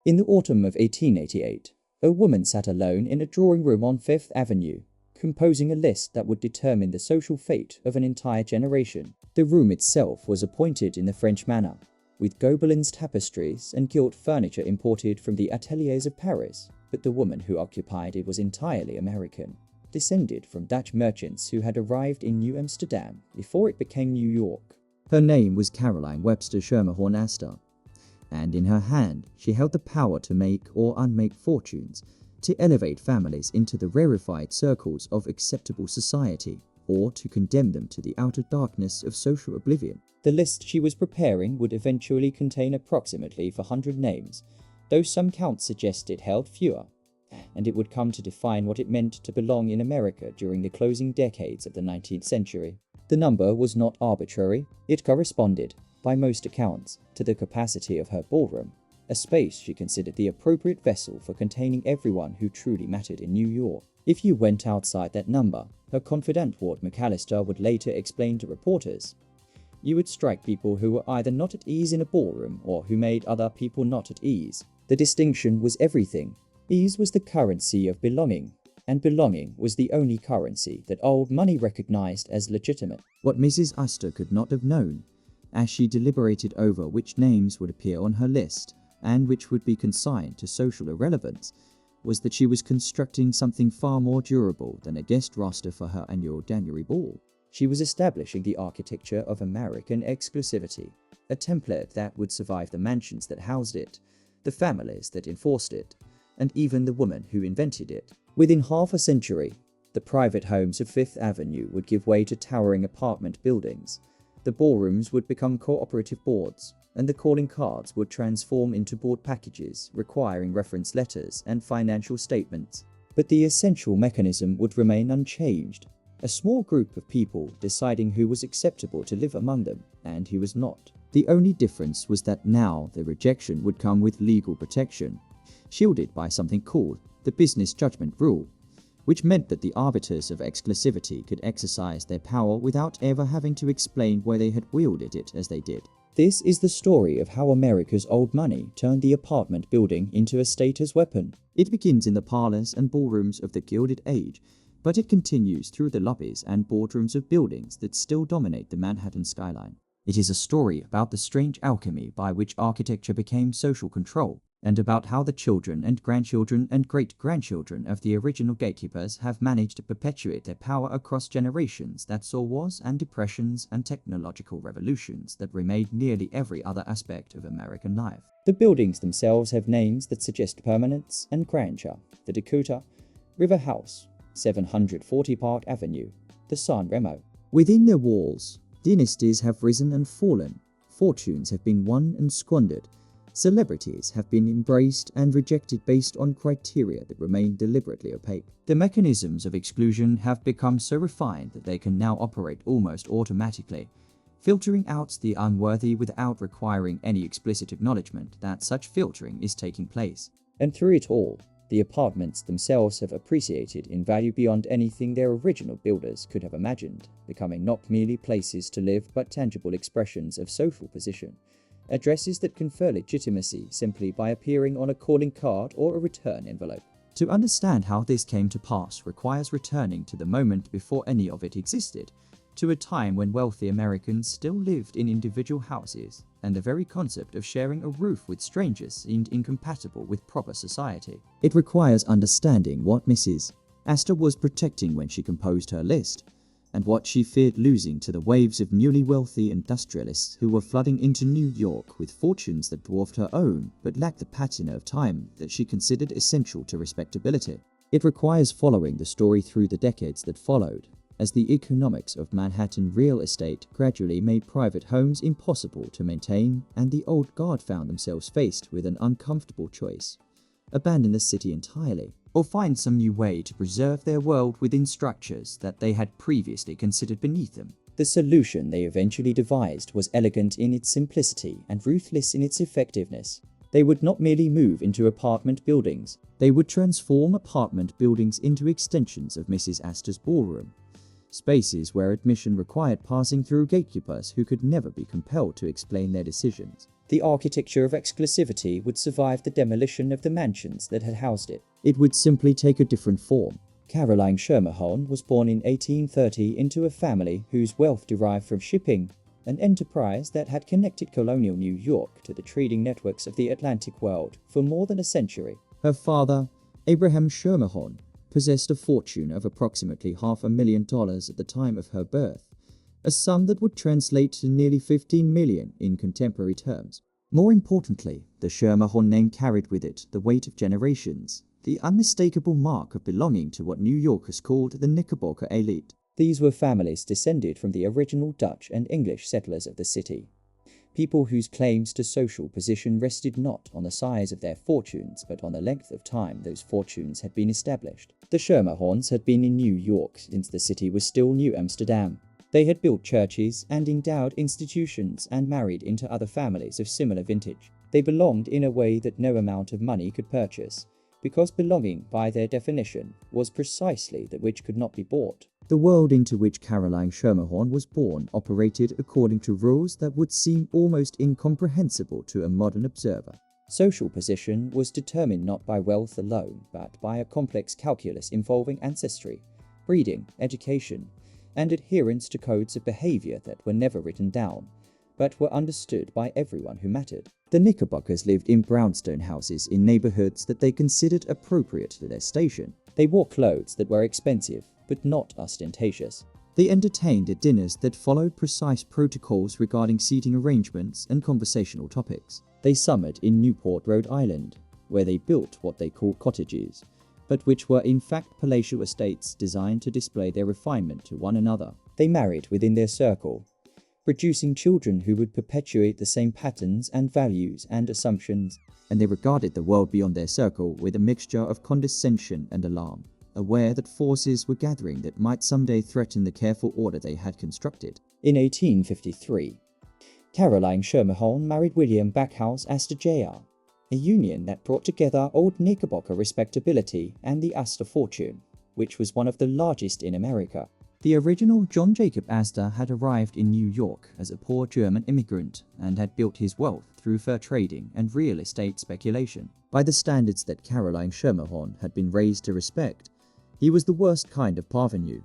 In the autumn of 1888, a woman sat alone in a drawing room on Fifth Avenue, composing a list that would determine the social fate of an entire generation. The room itself was appointed in the French manner, with Gobelins tapestries and gilt furniture imported from the ateliers of Paris, but the woman who occupied it was entirely American, descended from Dutch merchants who had arrived in New Amsterdam before it became New York. Her name was Caroline Webster Schermerhorn Astor, and in her hand she held the power to make or unmake fortunes, to elevate families into the rarefied circles of acceptable society, or to condemn them to the outer darkness of social oblivion. The list she was preparing would eventually contain approximately 400 names, though some counts suggest it held fewer, and it would come to define what it meant to belong in America during the closing decades of the 19th century. The number was not arbitrary. It corresponded, by most accounts, to the capacity of her ballroom, a space she considered the appropriate vessel for containing everyone who truly mattered in New York. If you went outside that number, her confidant Ward McAllister would later explain to reporters, you would strike people who were either not at ease in a ballroom or who made other people not at ease. The distinction was everything. Ease was the currency of belonging, and belonging was the only currency that old money recognized as legitimate. What Mrs. Astor could not have known, as she deliberated over which names would appear on her list and which would be consigned to social irrelevance, was that she was constructing something far more durable than a guest roster for her annual January ball. She was establishing the architecture of American exclusivity, a template that would survive the mansions that housed it, the families that enforced it, and even the woman who invented it. Within half a century, the private homes of Fifth Avenue would give way to towering apartment buildings. The ballrooms would become cooperative boards, and the calling cards would transform into board packages requiring reference letters and financial statements. But the essential mechanism would remain unchanged. A small group of people deciding who was acceptable to live among them and who was not. The only difference was that now the rejection would come with legal protection, shielded by something called the business judgment rule, which meant that the arbiters of exclusivity could exercise their power without ever having to explain why they had wielded it as they did. This is the story of how America's old money turned the apartment building into a status weapon. It begins in the parlors and ballrooms of the Gilded Age, but it continues through the lobbies and boardrooms of buildings that still dominate the Manhattan skyline. It is a story about the strange alchemy by which architecture became social control, and about how the children and grandchildren and great-grandchildren of the original gatekeepers have managed to perpetuate their power across generations that saw wars and depressions and technological revolutions that remade nearly every other aspect of American life. The buildings themselves have names that suggest permanence and grandeur: the Dakota, River House, 740 Park Avenue, the San Remo. Within their walls, dynasties have risen and fallen, fortunes have been won and squandered, celebrities have been embraced and rejected based on criteria that remain deliberately opaque. The mechanisms of exclusion have become so refined that they can now operate almost automatically, filtering out the unworthy without requiring any explicit acknowledgement that such filtering is taking place. And through it all, the apartments themselves have appreciated in value beyond anything their original builders could have imagined, becoming not merely places to live but tangible expressions of social position, addresses that confer legitimacy simply by appearing on a calling card or a return envelope. To understand how this came to pass requires returning to the moment before any of it existed, to a time when wealthy Americans still lived in individual houses, and the very concept of sharing a roof with strangers seemed incompatible with proper society. It requires understanding what Mrs. Astor was protecting when she composed her list, and what she feared losing to the waves of newly wealthy industrialists who were flooding into New York with fortunes that dwarfed her own but lacked the patina of time that she considered essential to respectability. It requires following the story through the decades that followed, as the economics of Manhattan real estate gradually made private homes impossible to maintain, and the old guard found themselves faced with an uncomfortable choice: abandon the city entirely, or find some new way to preserve their world within structures that they had previously considered beneath them. The solution they eventually devised was elegant in its simplicity and ruthless in its effectiveness. They would not merely move into apartment buildings, they would transform apartment buildings into extensions of Mrs. Astor's ballroom, spaces where admission required passing through gatekeepers who could never be compelled to explain their decisions. The architecture of exclusivity would survive the demolition of the mansions that had housed it. It would simply take a different form. Caroline Schermerhorn was born in 1830 into a family whose wealth derived from shipping, an enterprise that had connected colonial New York to the trading networks of the Atlantic world for more than a century. Her father, Abraham Schermerhorn, possessed a fortune of approximately $500,000 at the time of her birth, a sum that would translate to nearly $15 million in contemporary terms. More importantly, the Schermerhorn name carried with it the weight of generations, the unmistakable mark of belonging to what New Yorkers called the Knickerbocker elite. These were families descended from the original Dutch and English settlers of the city, people whose claims to social position rested not on the size of their fortunes but on the length of time those fortunes had been established. The Schermerhorns had been in New York since the city was still New Amsterdam. They had built churches and endowed institutions and married into other families of similar vintage. They belonged in a way that no amount of money could purchase, because belonging, by their definition, was precisely that which could not be bought. The world into which Caroline Schermerhorn was born operated according to rules that would seem almost incomprehensible to a modern observer. Social position was determined not by wealth alone, but by a complex calculus involving ancestry, breeding, education, and adherence to codes of behavior that were never written down, but were understood by everyone who mattered. The Knickerbockers lived in brownstone houses in neighborhoods that they considered appropriate to their station. They wore clothes that were expensive, but not ostentatious. They entertained at dinners that followed precise protocols regarding seating arrangements and conversational topics. They summered in Newport, Rhode Island, where they built what they called cottages, but which were in fact palatial estates designed to display their refinement to one another. They married within their circle, producing children who would perpetuate the same patterns and values and assumptions, and they regarded the world beyond their circle with a mixture of condescension and alarm, aware that forces were gathering that might someday threaten the careful order they had constructed. In 1853, Caroline Schermerhorn married William Backhouse Astor Jr., a union that brought together old Knickerbocker respectability and the Astor fortune, which was one of the largest in America. The original John Jacob Astor had arrived in New York as a poor German immigrant and had built his wealth through fur trading and real estate speculation. By the standards that Caroline Schermerhorn had been raised to respect, he was the worst kind of parvenu,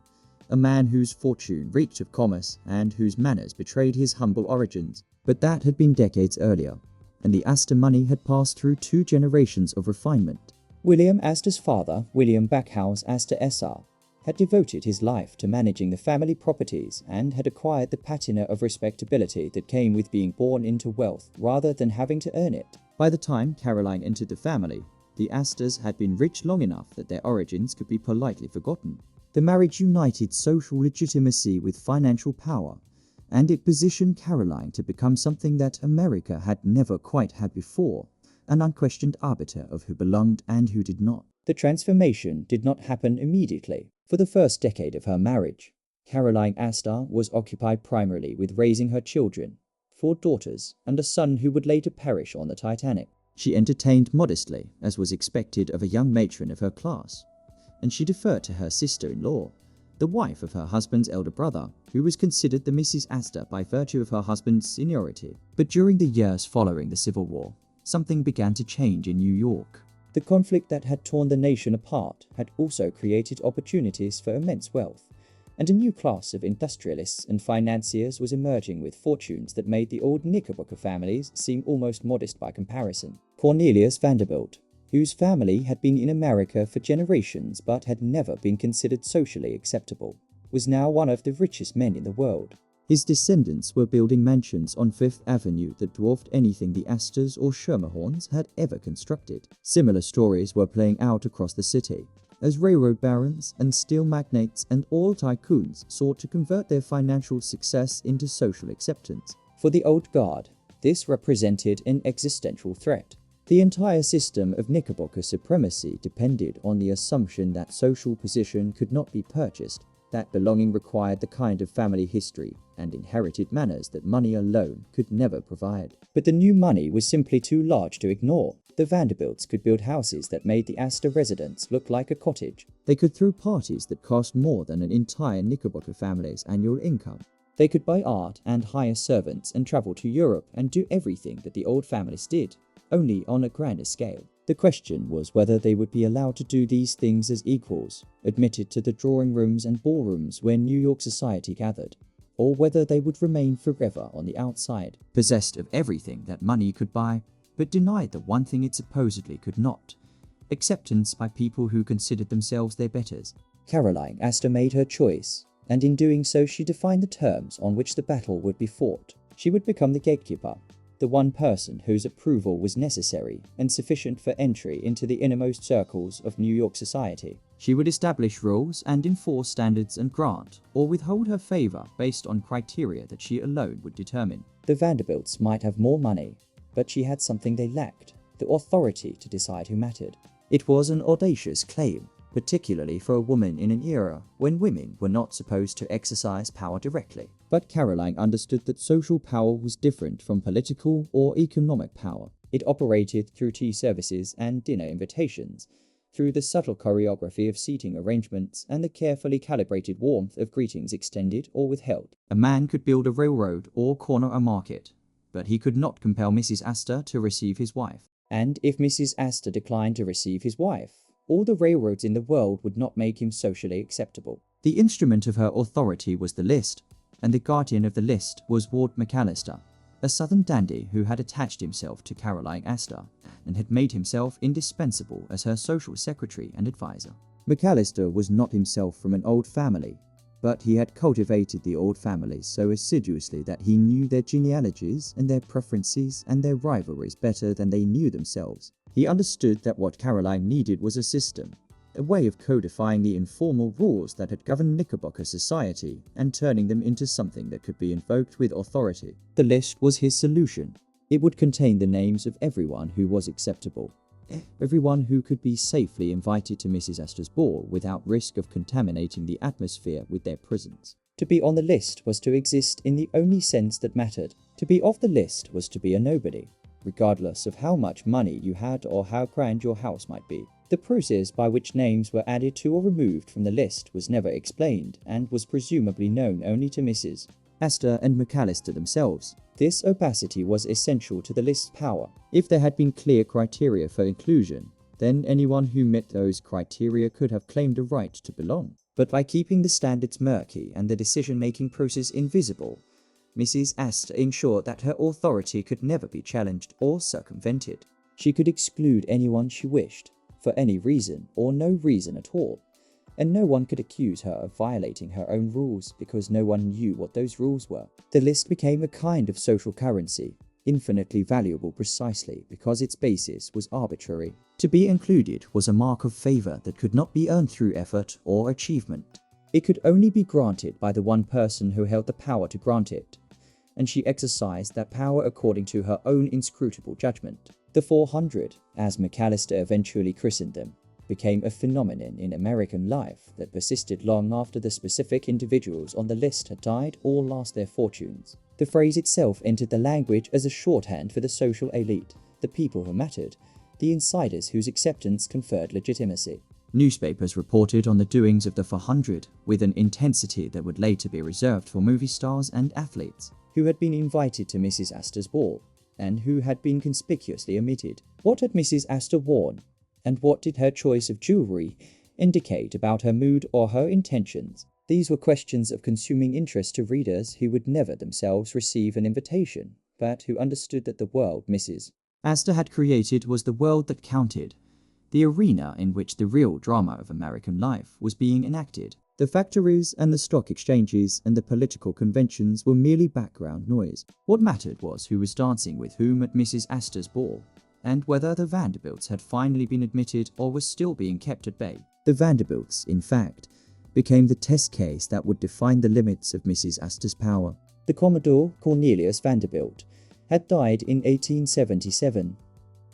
a man whose fortune reeked of commerce and whose manners betrayed his humble origins. But that had been decades earlier, and the Astor money had passed through 2 generations of refinement. William Astor's father, William Backhouse Astor Sr., had devoted his life to managing the family properties and had acquired the patina of respectability that came with being born into wealth rather than having to earn it. By the time Caroline entered the family, the Astors had been rich long enough that their origins could be politely forgotten. The marriage united social legitimacy with financial power, and it positioned Caroline to become something that America had never quite had before, an unquestioned arbiter of who belonged and who did not. The transformation did not happen immediately. For the first decade of her marriage, Caroline Astor was occupied primarily with raising her children, 4 daughters, and a son who would later perish on the Titanic. She entertained modestly, as was expected of a young matron of her class, and she deferred to her sister-in-law, the wife of her husband's elder brother, who was considered the Mrs. Astor by virtue of her husband's seniority. But during the years following the Civil War, something began to change in New York. The conflict that had torn the nation apart had also created opportunities for immense wealth, and a new class of industrialists and financiers was emerging with fortunes that made the old Knickerbocker families seem almost modest by comparison. Cornelius Vanderbilt, whose family had been in America for generations but had never been considered socially acceptable, was now one of the richest men in the world. His descendants were building mansions on Fifth Avenue that dwarfed anything the Astors or Schermerhorns had ever constructed. Similar stories were playing out across the city, as railroad barons and steel magnates and oil tycoons sought to convert their financial success into social acceptance. For the old guard, this represented an existential threat. The entire system of Knickerbocker supremacy depended on the assumption that social position could not be purchased, that belonging required the kind of family history and inherited manners that money alone could never provide. But the new money was simply too large to ignore. The Vanderbilts could build houses that made the Astor residence look like a cottage. They could throw parties that cost more than an entire Knickerbocker family's annual income. They could buy art and hire servants and travel to Europe and do everything that the old families did, only on a grander scale. The question was whether they would be allowed to do these things as equals, admitted to the drawing rooms and ballrooms where New York society gathered, or whether they would remain forever on the outside, possessed of everything that money could buy, but denied the one thing it supposedly could not: acceptance by people who considered themselves their betters. Caroline Astor made her choice, and in doing so she defined the terms on which the battle would be fought. She would become the gatekeeper, the one person whose approval was necessary and sufficient for entry into the innermost circles of New York society. She would establish rules and enforce standards and grant or withhold her favor based on criteria that she alone would determine. The Vanderbilts might have more money, but she had something they lacked: the authority to decide who mattered. It was an audacious claim, particularly for a woman in an era when women were not supposed to exercise power directly. But Caroline understood that social power was different from political or economic power. It operated through tea services and dinner invitations, through the subtle choreography of seating arrangements and the carefully calibrated warmth of greetings extended or withheld. A man could build a railroad or corner a market, but he could not compel Mrs. Astor to receive his wife. And if Mrs. Astor declined to receive his wife, all the railroads in the world would not make him socially acceptable. The instrument of her authority was the list, and the guardian of the list was Ward McAllister, a Southern dandy who had attached himself to Caroline Astor and had made himself indispensable as her social secretary and advisor. McAllister was not himself from an old family, but he had cultivated the old families so assiduously that he knew their genealogies and their preferences and their rivalries better than they knew themselves. He understood that what Caroline needed was a system, a way of codifying the informal rules that had governed Knickerbocker society and turning them into something that could be invoked with authority. The list was his solution. It would contain the names of everyone who was acceptable, everyone who could be safely invited to Mrs. Astor's ball without risk of contaminating the atmosphere with their presence. To be on the list was to exist in the only sense that mattered. To be off the list was to be a nobody, regardless of how much money you had or how grand your house might be. The process by which names were added to or removed from the list was never explained and was presumably known only to Mrs. Astor and McAllister themselves. This opacity was essential to the list's power. If there had been clear criteria for inclusion, then anyone who met those criteria could have claimed a right to belong. But by keeping the standards murky and the decision-making process invisible, Mrs. Astor ensured that her authority could never be challenged or circumvented. She could exclude anyone she wished, for any reason or no reason at all, and no one could accuse her of violating her own rules because no one knew what those rules were. The list became a kind of social currency, infinitely valuable precisely because its basis was arbitrary. To be included was a mark of favor that could not be earned through effort or achievement. It could only be granted by the one person who held the power to grant it, and she exercised that power according to her own inscrutable judgment. The 400, as McAllister eventually christened them, became a phenomenon in American life that persisted long after the specific individuals on the list had died or lost their fortunes. The phrase itself entered the language as a shorthand for the social elite, the people who mattered, the insiders whose acceptance conferred legitimacy. Newspapers reported on the doings of the 400 with an intensity that would later be reserved for movie stars and athletes who had been invited to Mrs. Astor's ball and who had been conspicuously omitted. What had Mrs. Astor worn, and what did her choice of jewelry indicate about her mood or her intentions? These were questions of consuming interest to readers who would never themselves receive an invitation, but who understood that the world Mrs. Astor had created was the world that counted, the arena in which the real drama of American life was being enacted. The factories and the stock exchanges and the political conventions were merely background noise. What mattered was who was dancing with whom at Mrs. Astor's ball, and whether the Vanderbilts had finally been admitted or were still being kept at bay. The Vanderbilts, in fact, became the test case that would define the limits of Mrs. Astor's power. The Commodore Cornelius Vanderbilt had died in 1877,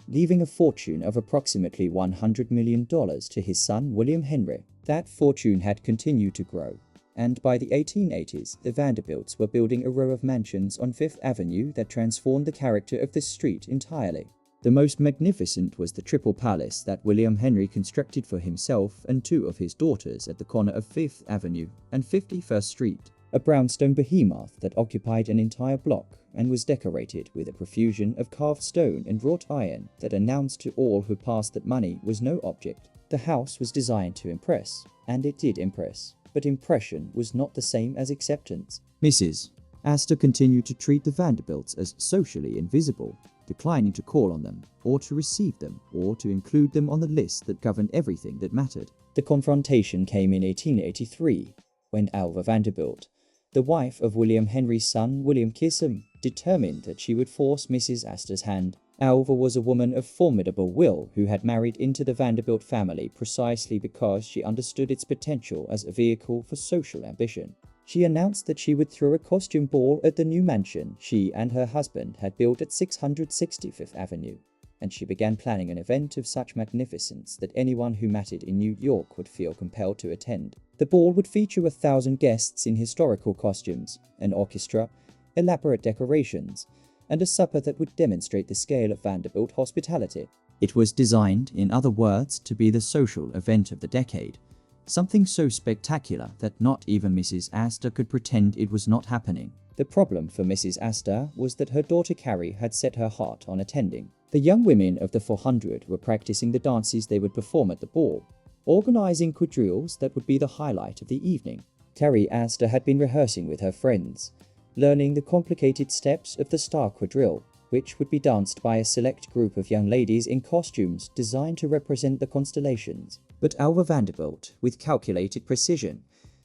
leaving a fortune of approximately $100 million to his son William Henry. That fortune had continued to grow, and by the 1880s, the Vanderbilts were building a row of mansions on Fifth Avenue that transformed the character of the street entirely. The most magnificent was the triple palace that William Henry constructed for himself and two of his daughters at the corner of Fifth Avenue and 51st Street. a brownstone behemoth that occupied an entire block and was decorated with a profusion of carved stone and wrought iron that announced to all who passed that money was no object. The house was designed to impress, and it did impress, but impression was not the same as acceptance. Mrs. Astor continued to treat the Vanderbilts as socially invisible, declining to call on them, or to receive them, or to include them on the list that governed everything that mattered. The confrontation came in 1883, when Alva Vanderbilt, the wife of William Henry's son William Kissam, determined that she would force Mrs. Astor's hand. Alva was a woman of formidable will who had married into the Vanderbilt family precisely because she understood its potential as a vehicle for social ambition. She announced that she would throw a costume ball at the new mansion she and her husband had built at 665th Avenue, and she began planning an event of such magnificence that anyone who mattered in New York would feel compelled to attend. The ball would feature 1,000 guests in historical costumes, an orchestra, elaborate decorations, and a supper that would demonstrate the scale of Vanderbilt hospitality. It was designed, in other words, to be the social event of the decade, something so spectacular that not even Mrs. Astor could pretend it was not happening. The problem for Mrs. Astor was that her daughter Carrie had set her heart on attending. The young women of the 400 were practicing the dances they would perform at the ball, organizing quadrilles that would be the highlight of the evening. Carrie Astor had been rehearsing with her friends, learning the complicated steps of the Star Quadrille, which would be danced by a select group of young ladies in costumes designed to represent the constellations. But Alva Vanderbilt, with calculated precision,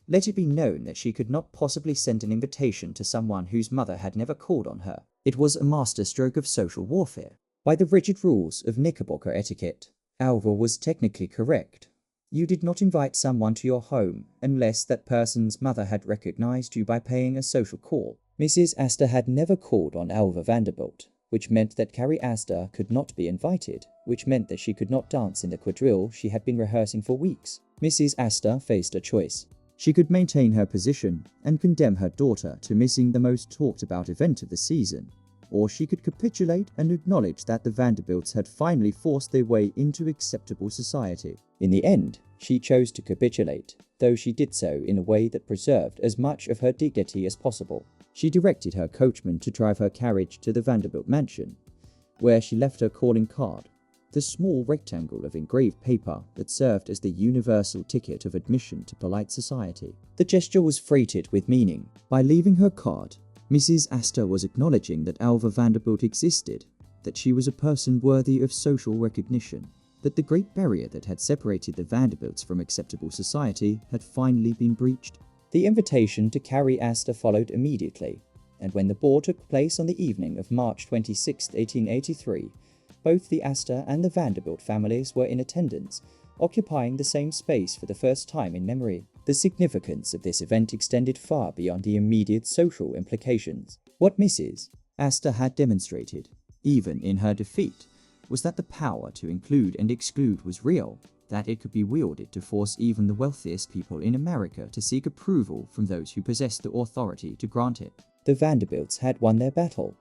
let it be known that she could not possibly send an invitation to someone whose mother had never called on her. It was a masterstroke of social warfare. By the rigid rules of Knickerbocker etiquette, Alva was technically correct. You did not invite someone to your home unless that person's mother had recognized you by paying a social call. Mrs. Astor had never called on Alva Vanderbilt, which meant that Carrie Astor could not be invited, which meant that she could not dance in the quadrille she had been rehearsing for weeks. Mrs. Astor faced a choice. She could maintain her position and condemn her daughter to missing the most talked about event of the season, or she could capitulate and acknowledge that the Vanderbilts had finally forced their way into acceptable society. In the end, she chose to capitulate, though she did so in a way that preserved as much of her dignity as possible. She directed her coachman to drive her carriage to the Vanderbilt mansion, where she left her calling card, the small rectangle of engraved paper that served as the universal ticket of admission to polite society. The gesture was freighted with meaning. By leaving her card, Mrs. Astor was acknowledging that Alva Vanderbilt existed, that she was a person worthy of social recognition, that the great barrier that had separated the Vanderbilts from acceptable society had finally been breached. The invitation to Carrie Astor followed immediately, and when the ball took place on the evening of March 26, 1883, both the Astor and the Vanderbilt families were in attendance, occupying the same space for the first time in memory. The significance of this event extended far beyond the immediate social implications. What Mrs. Astor had demonstrated, even in her defeat, was that the power to include and exclude was real, that it could be wielded to force even the wealthiest people in America to seek approval from those who possessed the authority to grant it. The Vanderbilts had won their battle,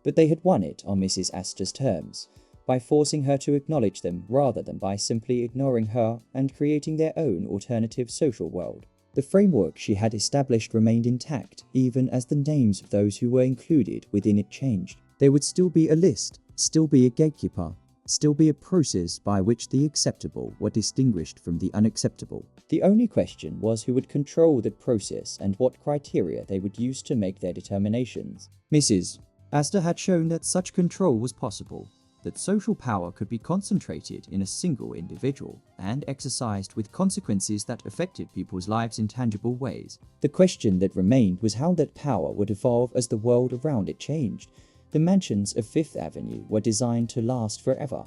but they had won it on Mrs. Astor's terms, by forcing her to acknowledge them rather than by simply ignoring her and creating their own alternative social world. The framework she had established remained intact, even as the names of those who were included within it changed. There would still be a list, still be a gatekeeper, still be a process by which the acceptable were distinguished from the unacceptable. The only question was who would control the process and what criteria they would use to make their determinations. Mrs. Astor had shown that such control was possible, that social power could be concentrated in a single individual and exercised with consequences that affected people's lives in tangible ways. The question that remained was how that power would evolve as the world around it changed. The mansions of Fifth Avenue were designed to last forever,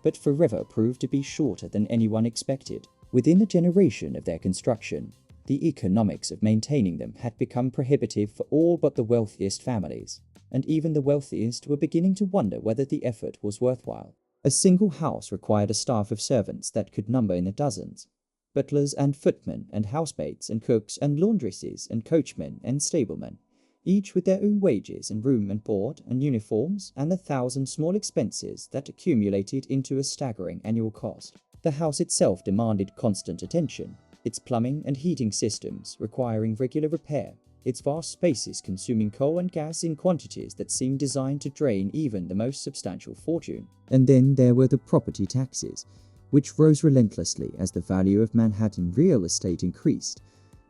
but forever proved to be shorter than anyone expected. Within a generation of their construction, the economics of maintaining them had become prohibitive for all but the wealthiest families, and even the wealthiest were beginning to wonder whether the effort was worthwhile. A single house required a staff of servants that could number in the dozens, butlers and footmen and housemaids and cooks and laundresses and coachmen and stablemen, each with their own wages and room and board and uniforms and the 1,000 small expenses that accumulated into a staggering annual cost. The house itself demanded constant attention, its plumbing and heating systems requiring regular repair, its vast spaces consuming coal and gas in quantities that seemed designed to drain even the most substantial fortune. And then there were the property taxes, which rose relentlessly as the value of Manhattan real estate increased,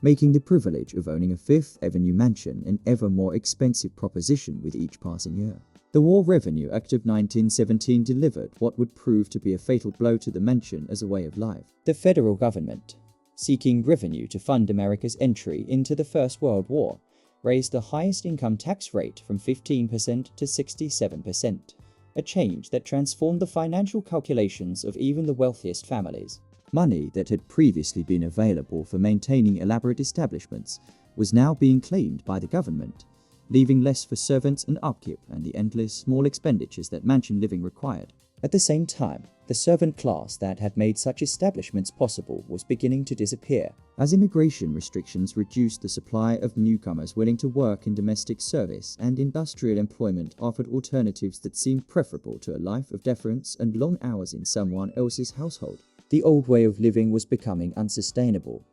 making the privilege of owning a Fifth Avenue mansion an ever more expensive proposition with each passing year. The War Revenue Act of 1917 delivered what would prove to be a fatal blow to the mansion as a way of life. The federal government, seeking revenue to fund America's entry into the First World War, raised the highest income tax rate from 15% to 67%, a change that transformed the financial calculations of even the wealthiest families. Money that had previously been available for maintaining elaborate establishments was now being claimed by the government, leaving less for servants and upkeep and the endless small expenditures that mansion living required. At the same time, the servant class that had made such establishments possible was beginning to disappear, as immigration restrictions reduced the supply of newcomers willing to work in domestic service, and industrial employment offered alternatives that seemed preferable to a life of deference and long hours in someone else's household. The old way of living was becoming unsustainable,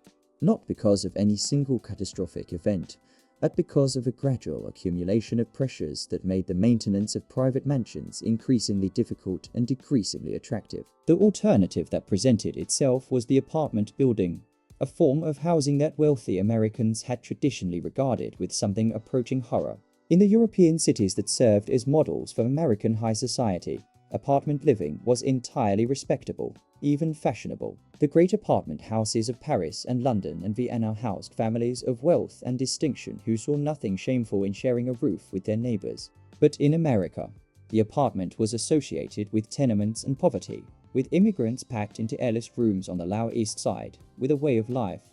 not because of any single catastrophic event, but because of a gradual accumulation of pressures that made the maintenance of private mansions increasingly difficult and decreasingly attractive. The alternative that presented itself was the apartment building, a form of housing that wealthy Americans had traditionally regarded with something approaching horror. In the European cities that served as models for American high society, apartment living was entirely respectable, even fashionable. The great apartment houses of Paris and London and Vienna housed families of wealth and distinction who saw nothing shameful in sharing a roof with their neighbors. But in America, the apartment was associated with tenements and poverty, with immigrants packed into airless rooms on the Lower East Side, with a way of life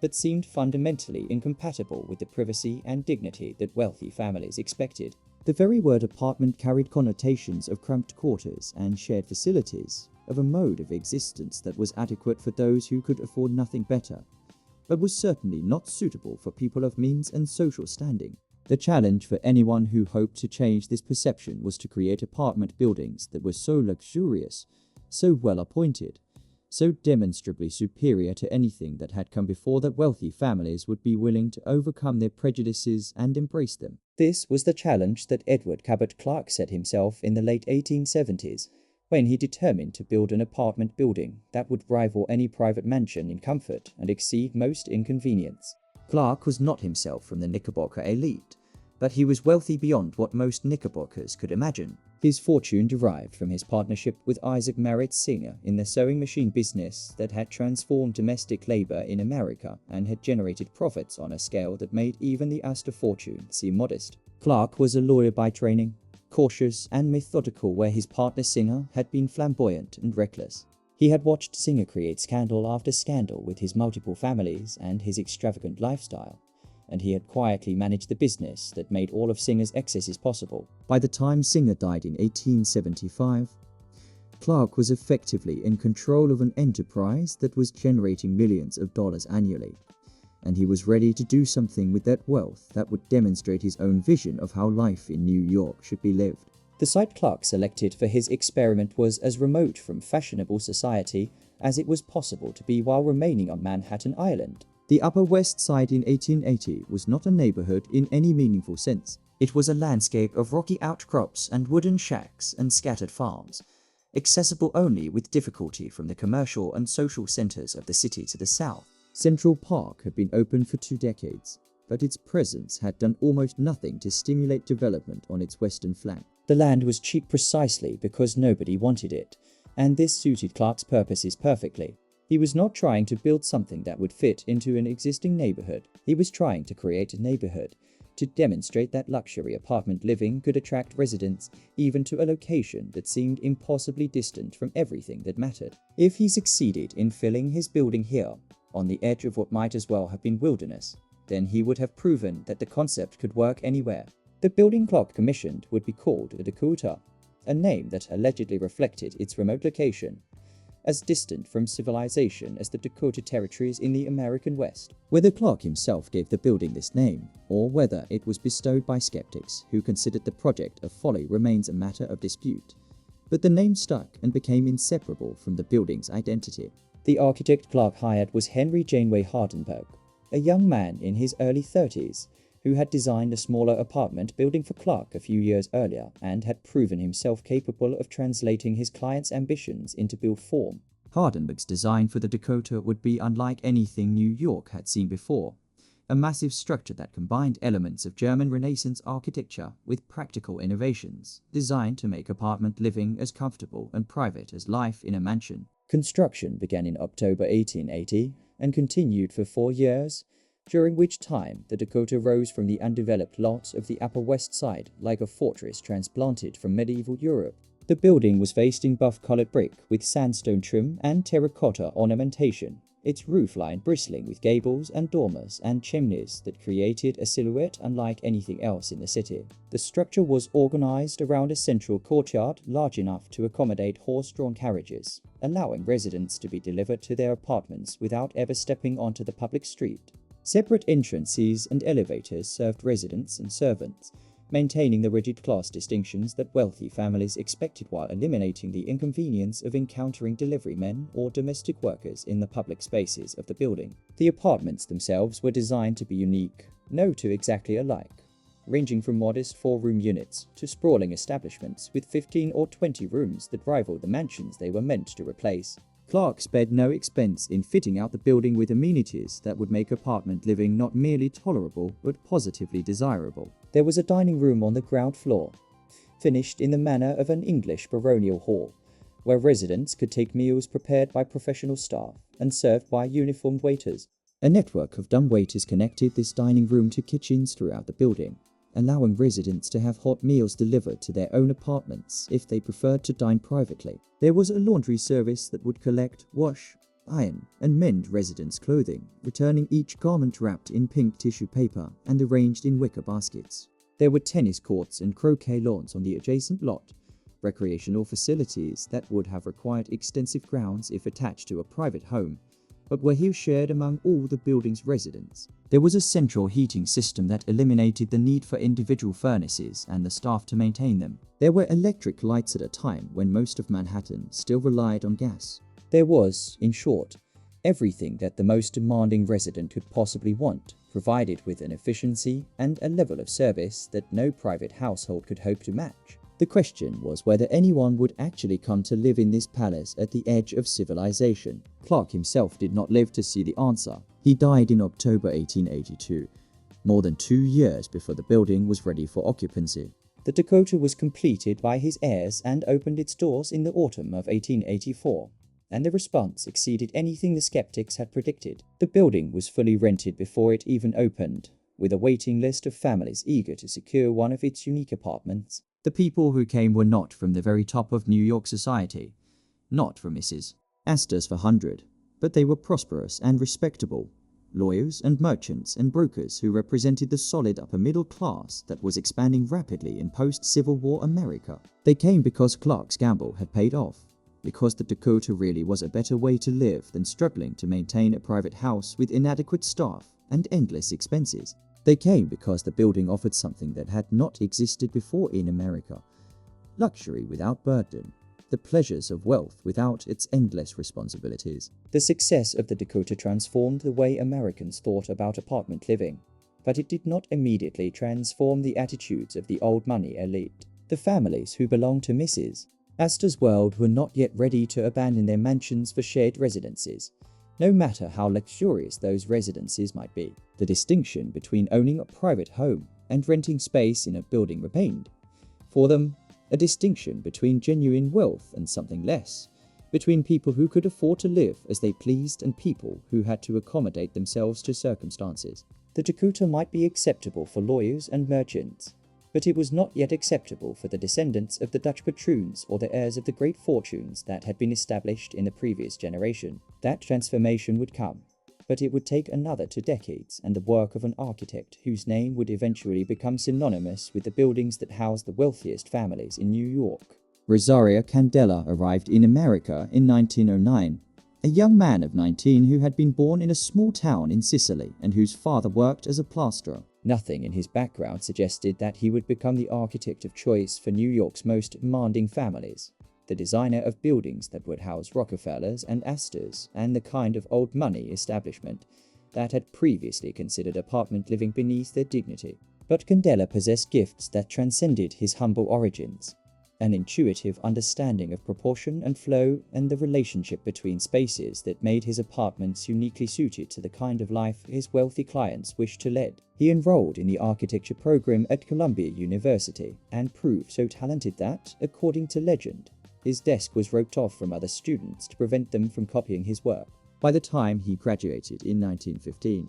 that seemed fundamentally incompatible with the privacy and dignity that wealthy families expected. The very word apartment carried connotations of cramped quarters and shared facilities, of a mode of existence that was adequate for those who could afford nothing better, but was certainly not suitable for people of means and social standing. The challenge for anyone who hoped to change this perception was to create apartment buildings that were so luxurious, so well appointed, so demonstrably superior to anything that had come before that wealthy families would be willing to overcome their prejudices and embrace them. This was the challenge that Edward Cabot Clark set himself in the late 1870s, when he determined to build an apartment building that would rival any private mansion in comfort and exceed most in convenience. Clark was not himself from the Knickerbocker elite, but he was wealthy beyond what most Knickerbockers could imagine. His fortune derived from his partnership with Isaac Merritt Singer in the sewing machine business that had transformed domestic labor in America and had generated profits on a scale that made even the Astor fortune seem modest. Clark was a lawyer by training, cautious and methodical where his partner Singer had been flamboyant and reckless. He had watched Singer create scandal after scandal with his multiple families and his extravagant lifestyle, and he had quietly managed the business that made all of Singer's excesses possible. By the time Singer died in 1875, Clark was effectively in control of an enterprise that was generating millions of dollars annually, and he was ready to do something with that wealth that would demonstrate his own vision of how life in New York should be lived. The site Clark selected for his experiment was as remote from fashionable society as it was possible to be while remaining on Manhattan Island. The Upper West Side in 1880 was not a neighborhood in any meaningful sense. It was a landscape of rocky outcrops and wooden shacks and scattered farms, accessible only with difficulty from the commercial and social centers of the city to the south. Central Park had been open for 2 decades, but its presence had done almost nothing to stimulate development on its western flank. The land was cheap precisely because nobody wanted it, and this suited Clark's purposes perfectly. He was not trying to build something that would fit into an existing neighborhood. He was trying to create a neighborhood, to demonstrate that luxury apartment living could attract residents even to a location that seemed impossibly distant from everything that mattered. If he succeeded in filling his building here, on the edge of what might as well have been wilderness, then he would have proven that the concept could work anywhere. The building Clark commissioned would be called a Dakota, a name that allegedly reflected its remote location, as distant from civilization as the Dakota Territories in the American West. Whether Clark himself gave the building this name, or whether it was bestowed by skeptics who considered the project a folly remains a matter of dispute, but the name stuck and became inseparable from the building's identity. The architect Clark hired was Henry Janeway Hardenberg, a young man in his early 30s, who had designed a smaller apartment building for Clark a few years earlier and had proven himself capable of translating his client's ambitions into built form. Hardenberg's design for the Dakota would be unlike anything New York had seen before. A massive structure that combined elements of German Renaissance architecture with practical innovations, designed to make apartment living as comfortable and private as life in a mansion. Construction began in October 1880 and continued for 4 years, during which time the Dakota rose from the undeveloped lot of the Upper West Side like a fortress transplanted from medieval Europe. The building was faced in buff-colored brick with sandstone trim and terracotta ornamentation, its roofline bristling with gables and dormers and chimneys that created a silhouette unlike anything else in the city. The structure was organized around a central courtyard large enough to accommodate horse-drawn carriages, allowing residents to be delivered to their apartments without ever stepping onto the public street. Separate entrances and elevators served residents and servants, maintaining the rigid class distinctions that wealthy families expected while eliminating the inconvenience of encountering delivery men or domestic workers in the public spaces of the building. The apartments themselves were designed to be unique, no two exactly alike, ranging from modest 4-room units to sprawling establishments with 15 or 20 rooms that rivaled the mansions they were meant to replace. Clark spared no expense in fitting out the building with amenities that would make apartment living not merely tolerable but positively desirable. There was a dining room on the ground floor, finished in the manner of an English baronial hall, where residents could take meals prepared by professional staff and served by uniformed waiters. A network of dumbwaiters connected this dining room to kitchens throughout the building, allowing residents to have hot meals delivered to their own apartments if they preferred to dine privately. There was a laundry service that would collect, wash, iron, and mend residents' clothing, returning each garment wrapped in pink tissue paper and arranged in wicker baskets. There were tennis courts and croquet lawns on the adjacent lot, recreational facilities that would have required extensive grounds if attached to a private home, but were here shared among all the building's residents. There was a central heating system that eliminated the need for individual furnaces and the staff to maintain them. There were electric lights at a time when most of Manhattan still relied on gas. There was, in short, everything that the most demanding resident could possibly want, provided with an efficiency and a level of service that no private household could hope to match. The question was whether anyone would actually come to live in this palace at the edge of civilization. Clark himself did not live to see the answer. He died in October 1882, more than 2 years before the building was ready for occupancy. The Dakota was completed by his heirs and opened its doors in the autumn of 1884, and the response exceeded anything the skeptics had predicted. The building was fully rented before it even opened, with a waiting list of families eager to secure one of its unique apartments. The people who came were not from the very top of New York society, not from Mrs. Astor's 400, but they were prosperous and respectable, lawyers and merchants and brokers who represented the solid upper middle class that was expanding rapidly in post-Civil War America. They came because Clark's gamble had paid off, because the Dakota really was a better way to live than struggling to maintain a private house with inadequate staff and endless expenses. They came because the building offered something that had not existed before in America: luxury without burden, the pleasures of wealth without its endless responsibilities. The success of the Dakota transformed the way Americans thought about apartment living, but it did not immediately transform the attitudes of the old money elite. The families who belonged to Mrs. Astor's world were not yet ready to abandon their mansions for shared residences, no matter how luxurious those residences might be. The distinction between owning a private home and renting space in a building remained. For them, a distinction between genuine wealth and something less, between people who could afford to live as they pleased and people who had to accommodate themselves to circumstances. The Dakota might be acceptable for lawyers and merchants, but it was not yet acceptable for the descendants of the Dutch patroons or the heirs of the great fortunes that had been established in the previous generation. That transformation would come, but it would take another 2 decades and the work of an architect whose name would eventually become synonymous with the buildings that housed the wealthiest families in New York. Rosario Candela arrived in America in 1909, a young man of 19 who had been born in a small town in Sicily and whose father worked as a plasterer. Nothing in his background suggested that he would become the architect of choice for New York's most demanding families, the designer of buildings that would house Rockefellers and Astors and the kind of old money establishment that had previously considered apartment living beneath their dignity. But Candela possessed gifts that transcended his humble origins. An intuitive understanding of proportion and flow and the relationship between spaces that made his apartments uniquely suited to the kind of life his wealthy clients wished to lead. He enrolled in the architecture program at Columbia University and proved so talented that, according to legend, his desk was roped off from other students to prevent them from copying his work. By the time he graduated in 1915,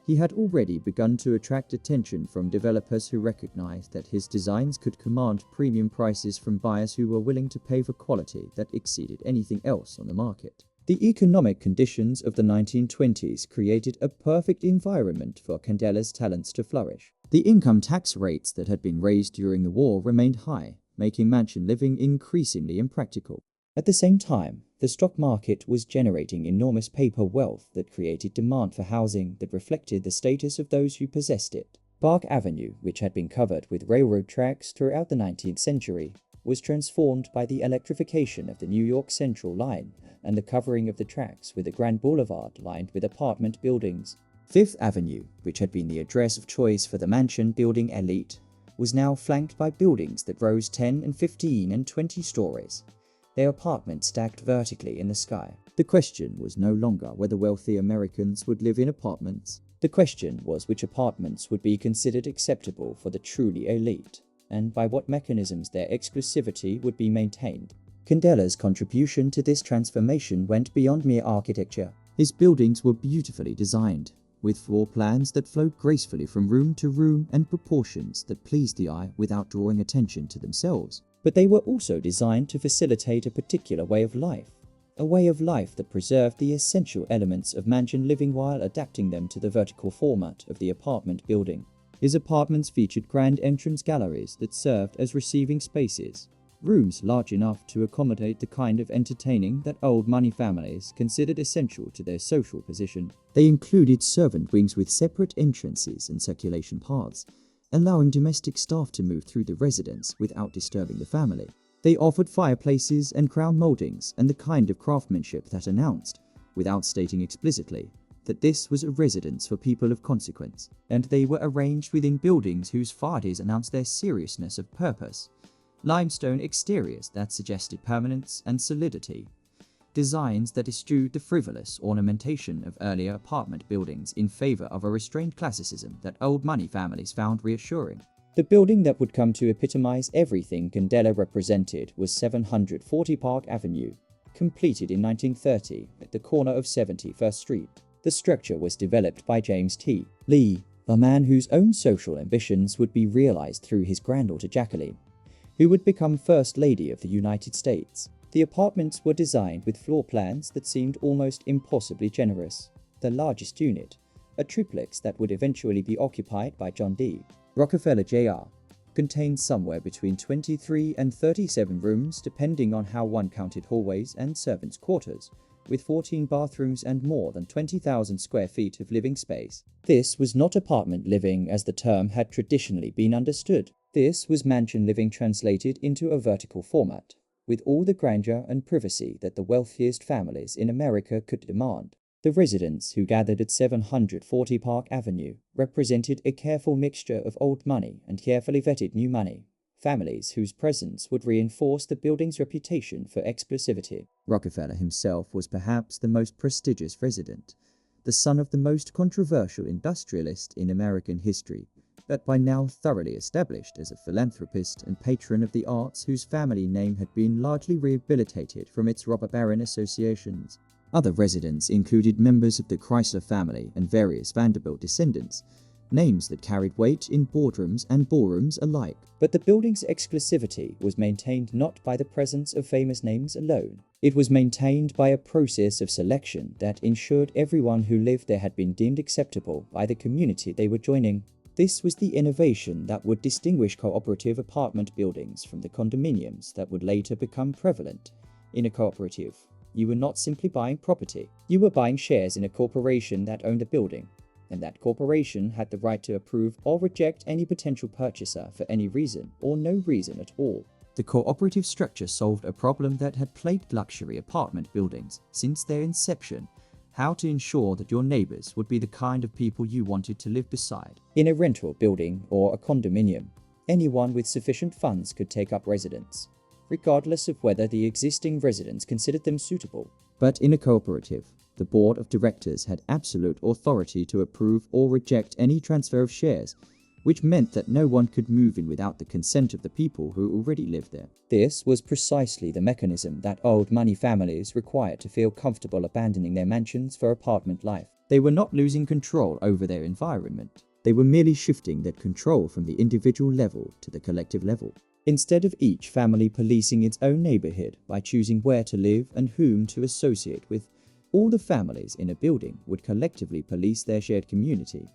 he had already begun to attract attention from developers who recognized that his designs could command premium prices from buyers who were willing to pay for quality that exceeded anything else on the market. The economic conditions of the 1920s created a perfect environment for Candela's talents to flourish. The income tax rates that had been raised during the war remained high, making mansion living increasingly impractical. At the same time, the stock market was generating enormous paper wealth that created demand for housing that reflected the status of those who possessed it. Park Avenue, which had been covered with railroad tracks throughout the 19th century, was transformed by the electrification of the New York Central line and the covering of the tracks with a grand boulevard lined with apartment buildings. Fifth Avenue, which had been the address of choice for the mansion building elite, was now flanked by buildings that rose 10 and 15 and 20 stories. Their apartments stacked vertically in the sky. The question was no longer whether wealthy Americans would live in apartments. The question was which apartments would be considered acceptable for the truly elite, and by what mechanisms their exclusivity would be maintained. Candela's contribution to this transformation went beyond mere architecture. His buildings were beautifully designed, with floor plans that flowed gracefully from room to room and proportions that pleased the eye without drawing attention to themselves. But they were also designed to facilitate a particular way of life, a way of life that preserved the essential elements of mansion living while adapting them to the vertical format of the apartment building. His apartments featured grand entrance galleries that served as receiving spaces, rooms large enough to accommodate the kind of entertaining that old money families considered essential to their social position. They included servant wings with separate entrances and circulation paths, allowing domestic staff to move through the residence without disturbing the family. They offered fireplaces and crown moldings and the kind of craftsmanship that announced, without stating explicitly, that this was a residence for people of consequence, and they were arranged within buildings whose facades announced their seriousness of purpose. Limestone exteriors that suggested permanence and solidity. Designs that eschewed the frivolous ornamentation of earlier apartment buildings in favor of a restrained classicism that old money families found reassuring. The building that would come to epitomize everything Candela represented was 740 Park Avenue, completed in 1930 at the corner of 71st Street. The structure was developed by James T. Lee, the man whose own social ambitions would be realized through his granddaughter Jacqueline, who would become First Lady of the United States. The apartments were designed with floor plans that seemed almost impossibly generous. The largest unit, a triplex that would eventually be occupied by John D. Rockefeller Jr., contained somewhere between 23 and 37 rooms depending on how one counted hallways and servants' quarters, with 14 bathrooms and more than 20,000 square feet of living space. This was not apartment living as the term had traditionally been understood. This was mansion living translated into a vertical format, with all the grandeur and privacy that the wealthiest families in America could demand. The residents who gathered at 740 Park Avenue represented a careful mixture of old money and carefully vetted new money, families whose presence would reinforce the building's reputation for exclusivity. Rockefeller himself was perhaps the most prestigious resident, the son of the most controversial industrialist in American history, but by now thoroughly established as a philanthropist and patron of the arts whose family name had been largely rehabilitated from its robber baron associations. Other residents included members of the Chrysler family and various Vanderbilt descendants, names that carried weight in boardrooms and ballrooms alike. But the building's exclusivity was maintained not by the presence of famous names alone. It was maintained by a process of selection that ensured everyone who lived there had been deemed acceptable by the community they were joining. This was the innovation that would distinguish cooperative apartment buildings from the condominiums that would later become prevalent. In a cooperative, you were not simply buying property. You were buying shares in a corporation that owned a building, and that corporation had the right to approve or reject any potential purchaser for any reason or no reason at all. The cooperative structure solved a problem that had plagued luxury apartment buildings since their inception, how to ensure that your neighbors would be the kind of people you wanted to live beside. In a rental building or a condominium, anyone with sufficient funds could take up residence, regardless of whether the existing residents considered them suitable. But in a cooperative, the board of directors had absolute authority to approve or reject any transfer of shares, which meant that no one could move in without the consent of the people who already lived there. This was precisely the mechanism that old money families required to feel comfortable abandoning their mansions for apartment life. They were not losing control over their environment. They were merely shifting that control from the individual level to the collective level. Instead of each family policing its own neighborhood by choosing where to live and whom to associate with, all the families in a building would collectively police their shared community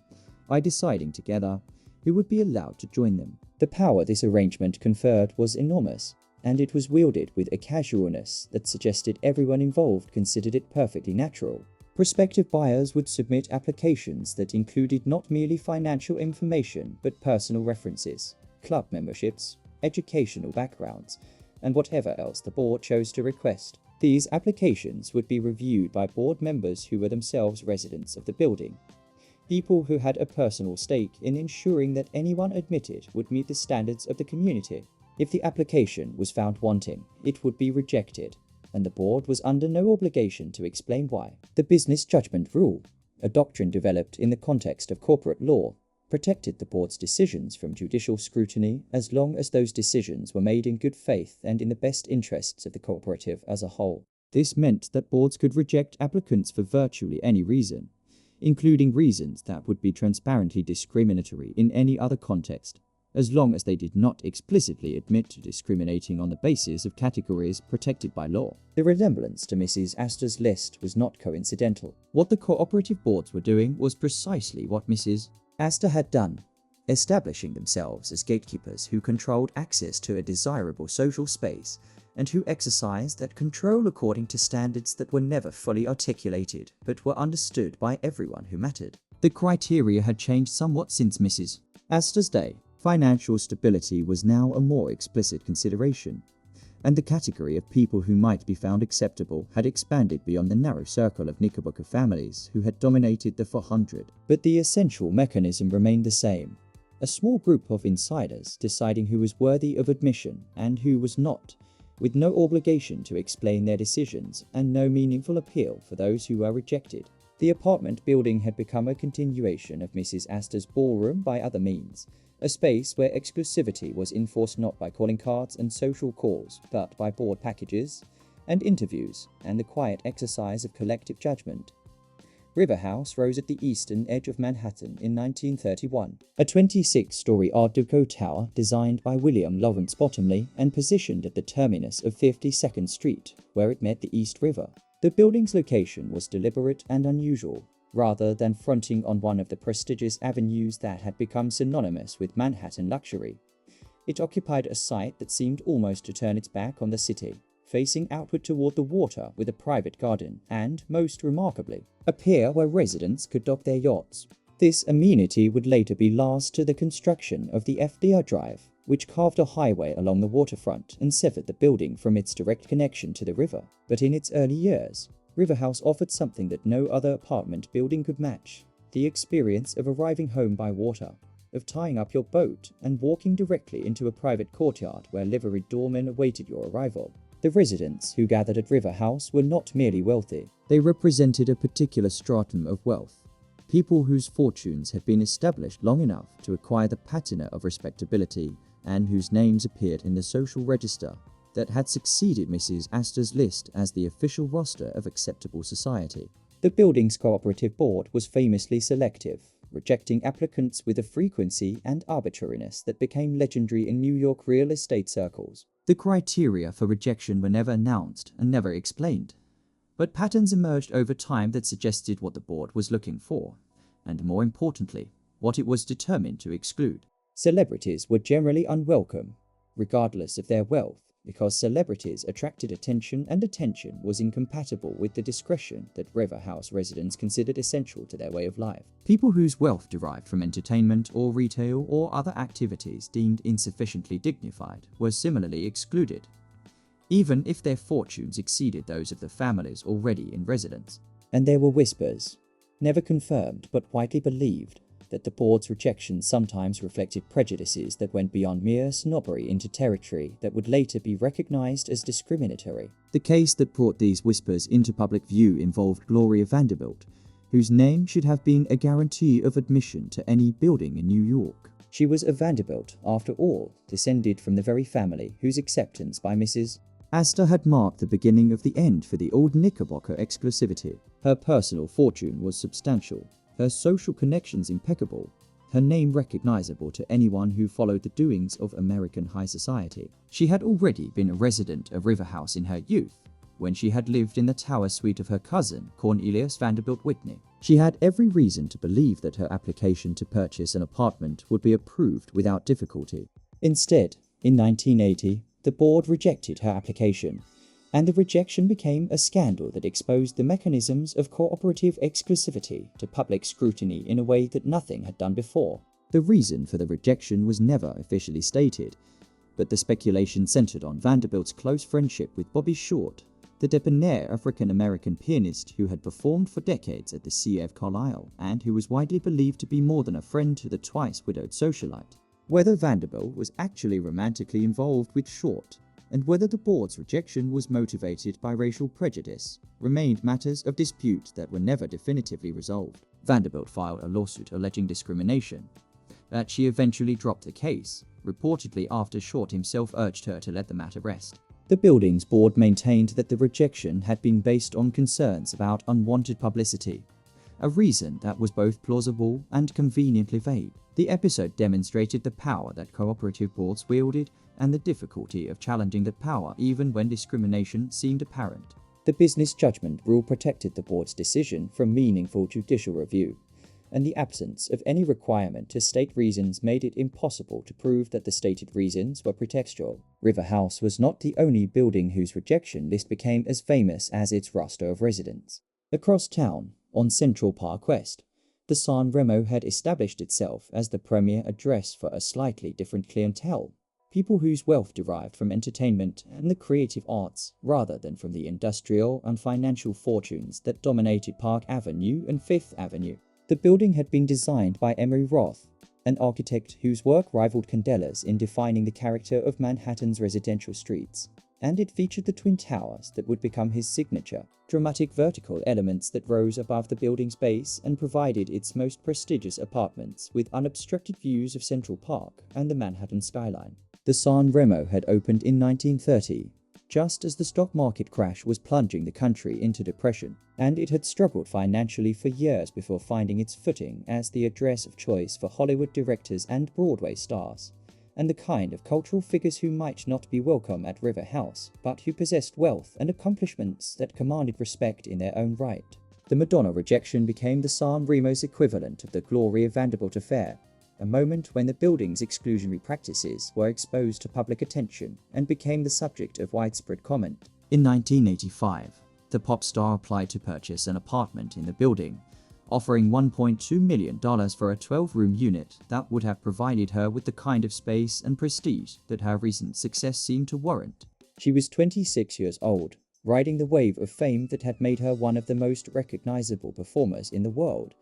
by deciding together who would be allowed to join them. The power this arrangement conferred was enormous, and it was wielded with a casualness that suggested everyone involved considered it perfectly natural. Prospective buyers would submit applications that included not merely financial information but personal references, club memberships, educational backgrounds, and whatever else the board chose to request. These applications would be reviewed by board members who were themselves residents of the building, people who had a personal stake in ensuring that anyone admitted would meet the standards of the community. If the application was found wanting, it would be rejected, and the board was under no obligation to explain why. The business judgment rule, a doctrine developed in the context of corporate law, protected the board's decisions from judicial scrutiny as long as those decisions were made in good faith and in the best interests of the cooperative as a whole. This meant that boards could reject applicants for virtually any reason, including reasons that would be transparently discriminatory in any other context, as long as they did not explicitly admit to discriminating on the basis of categories protected by law. The resemblance to Mrs. Astor's list was not coincidental. What the cooperative boards were doing was precisely what Mrs. Astor had done, establishing themselves as gatekeepers who controlled access to a desirable social space and who exercised that control according to standards that were never fully articulated but were understood by everyone who mattered. The criteria had changed somewhat since Mrs. Astor's day. Financial stability was now a more explicit consideration, and the category of people who might be found acceptable had expanded beyond the narrow circle of Knickerbocker families who had dominated the 400. But the essential mechanism remained the same: a small group of insiders deciding who was worthy of admission and who was not, with no obligation to explain their decisions and no meaningful appeal for those who were rejected. The apartment building had become a continuation of Mrs. Astor's ballroom by other means, a space where exclusivity was enforced not by calling cards and social calls, but by board packages and interviews and the quiet exercise of collective judgment. River House rose at the eastern edge of Manhattan in 1931, a 26-story Art Deco tower designed by William Lawrence Bottomley and positioned at the terminus of 52nd Street, where it met the East River. The building's location was deliberate and unusual, rather than fronting on one of the prestigious avenues that had become synonymous with Manhattan luxury. It occupied a site that seemed almost to turn its back on the city, facing outward toward the water with a private garden and, most remarkably, a pier where residents could dock their yachts. This amenity would later be last to the construction of the FDR Drive, which carved a highway along the waterfront and severed the building from its direct connection to the river. But in its early years, River House offered something that no other apartment building could match: the experience of arriving home by water, of tying up your boat and walking directly into a private courtyard where liveried doormen awaited your arrival. The residents who gathered at River House were not merely wealthy. They represented a particular stratum of wealth, people whose fortunes had been established long enough to acquire the patina of respectability and whose names appeared in the social register that had succeeded Mrs. Astor's list as the official roster of acceptable society. The building's cooperative board was famously selective, rejecting applicants with a frequency and arbitrariness that became legendary in New York real estate circles. The criteria for rejection were never announced and never explained, but patterns emerged over time that suggested what the board was looking for, and more importantly, what it was determined to exclude. Celebrities were generally unwelcome, regardless of their wealth, because celebrities attracted attention and attention was incompatible with the discretion that River House residents considered essential to their way of life. People whose wealth derived from entertainment or retail or other activities deemed insufficiently dignified were similarly excluded, even if their fortunes exceeded those of the families already in residence. And there were whispers, never confirmed but widely believed, that the board's rejection sometimes reflected prejudices that went beyond mere snobbery into territory that would later be recognized as discriminatory. The case that brought these whispers into public view involved Gloria Vanderbilt, whose name should have been a guarantee of admission to any building in New York. She was a Vanderbilt, after all, descended from the very family whose acceptance by Mrs. Astor had marked the beginning of the end for the old Knickerbocker exclusivity. Her personal fortune was substantial, her social connections impeccable, her name recognizable to anyone who followed the doings of American high society. She had already been a resident of River House in her youth, when she had lived in the tower suite of her cousin, Cornelius Vanderbilt Whitney. She had every reason to believe that her application to purchase an apartment would be approved without difficulty. Instead, in 1980, the board rejected her application, and the rejection became a scandal that exposed the mechanisms of cooperative exclusivity to public scrutiny in a way that nothing had done before. The reason for the rejection was never officially stated, but the speculation centered on Vanderbilt's close friendship with Bobby Short, the debonair African-American pianist who had performed for decades at the C.F. Carlisle and who was widely believed to be more than a friend to the twice-widowed socialite. Whether Vanderbilt was actually romantically involved with Short, and whether the board's rejection was motivated by racial prejudice, remained matters of dispute that were never definitively resolved. Vanderbilt filed a lawsuit alleging discrimination, but she eventually dropped the case, reportedly after Short himself urged her to let the matter rest. The building's board maintained that the rejection had been based on concerns about unwanted publicity, a reason that was both plausible and conveniently vague. The episode demonstrated the power that cooperative boards wielded and the difficulty of challenging that power even when discrimination seemed apparent. The business judgment rule protected the board's decision from meaningful judicial review, and the absence of any requirement to state reasons made it impossible to prove that the stated reasons were pretextual. River House was not the only building whose rejection list became as famous as its roster of residents. Across town, on Central Park West, the San Remo had established itself as the premier address for a slightly different clientele, people whose wealth derived from entertainment and the creative arts rather than from the industrial and financial fortunes that dominated Park Avenue and Fifth Avenue. The building had been designed by Emery Roth, an architect whose work rivaled Candela's in defining the character of Manhattan's residential streets, and it featured the twin towers that would become his signature, dramatic vertical elements that rose above the building's base and provided its most prestigious apartments with unobstructed views of Central Park and the Manhattan skyline. The San Remo had opened in 1930, just as the stock market crash was plunging the country into depression, and it had struggled financially for years before finding its footing as the address of choice for Hollywood directors and Broadway stars, and the kind of cultural figures who might not be welcome at River House, but who possessed wealth and accomplishments that commanded respect in their own right. The Madonna rejection became the San Remo's equivalent of the Gloria Vanderbilt affair, a moment when the building's exclusionary practices were exposed to public attention and became the subject of widespread comment. In 1985, the pop star applied to purchase an apartment in the building, offering $1.2 million for a 12-room unit that would have provided her with the kind of space and prestige that her recent success seemed to warrant. She was 26 years old, riding the wave of fame that had made her one of the most recognizable performers in the world,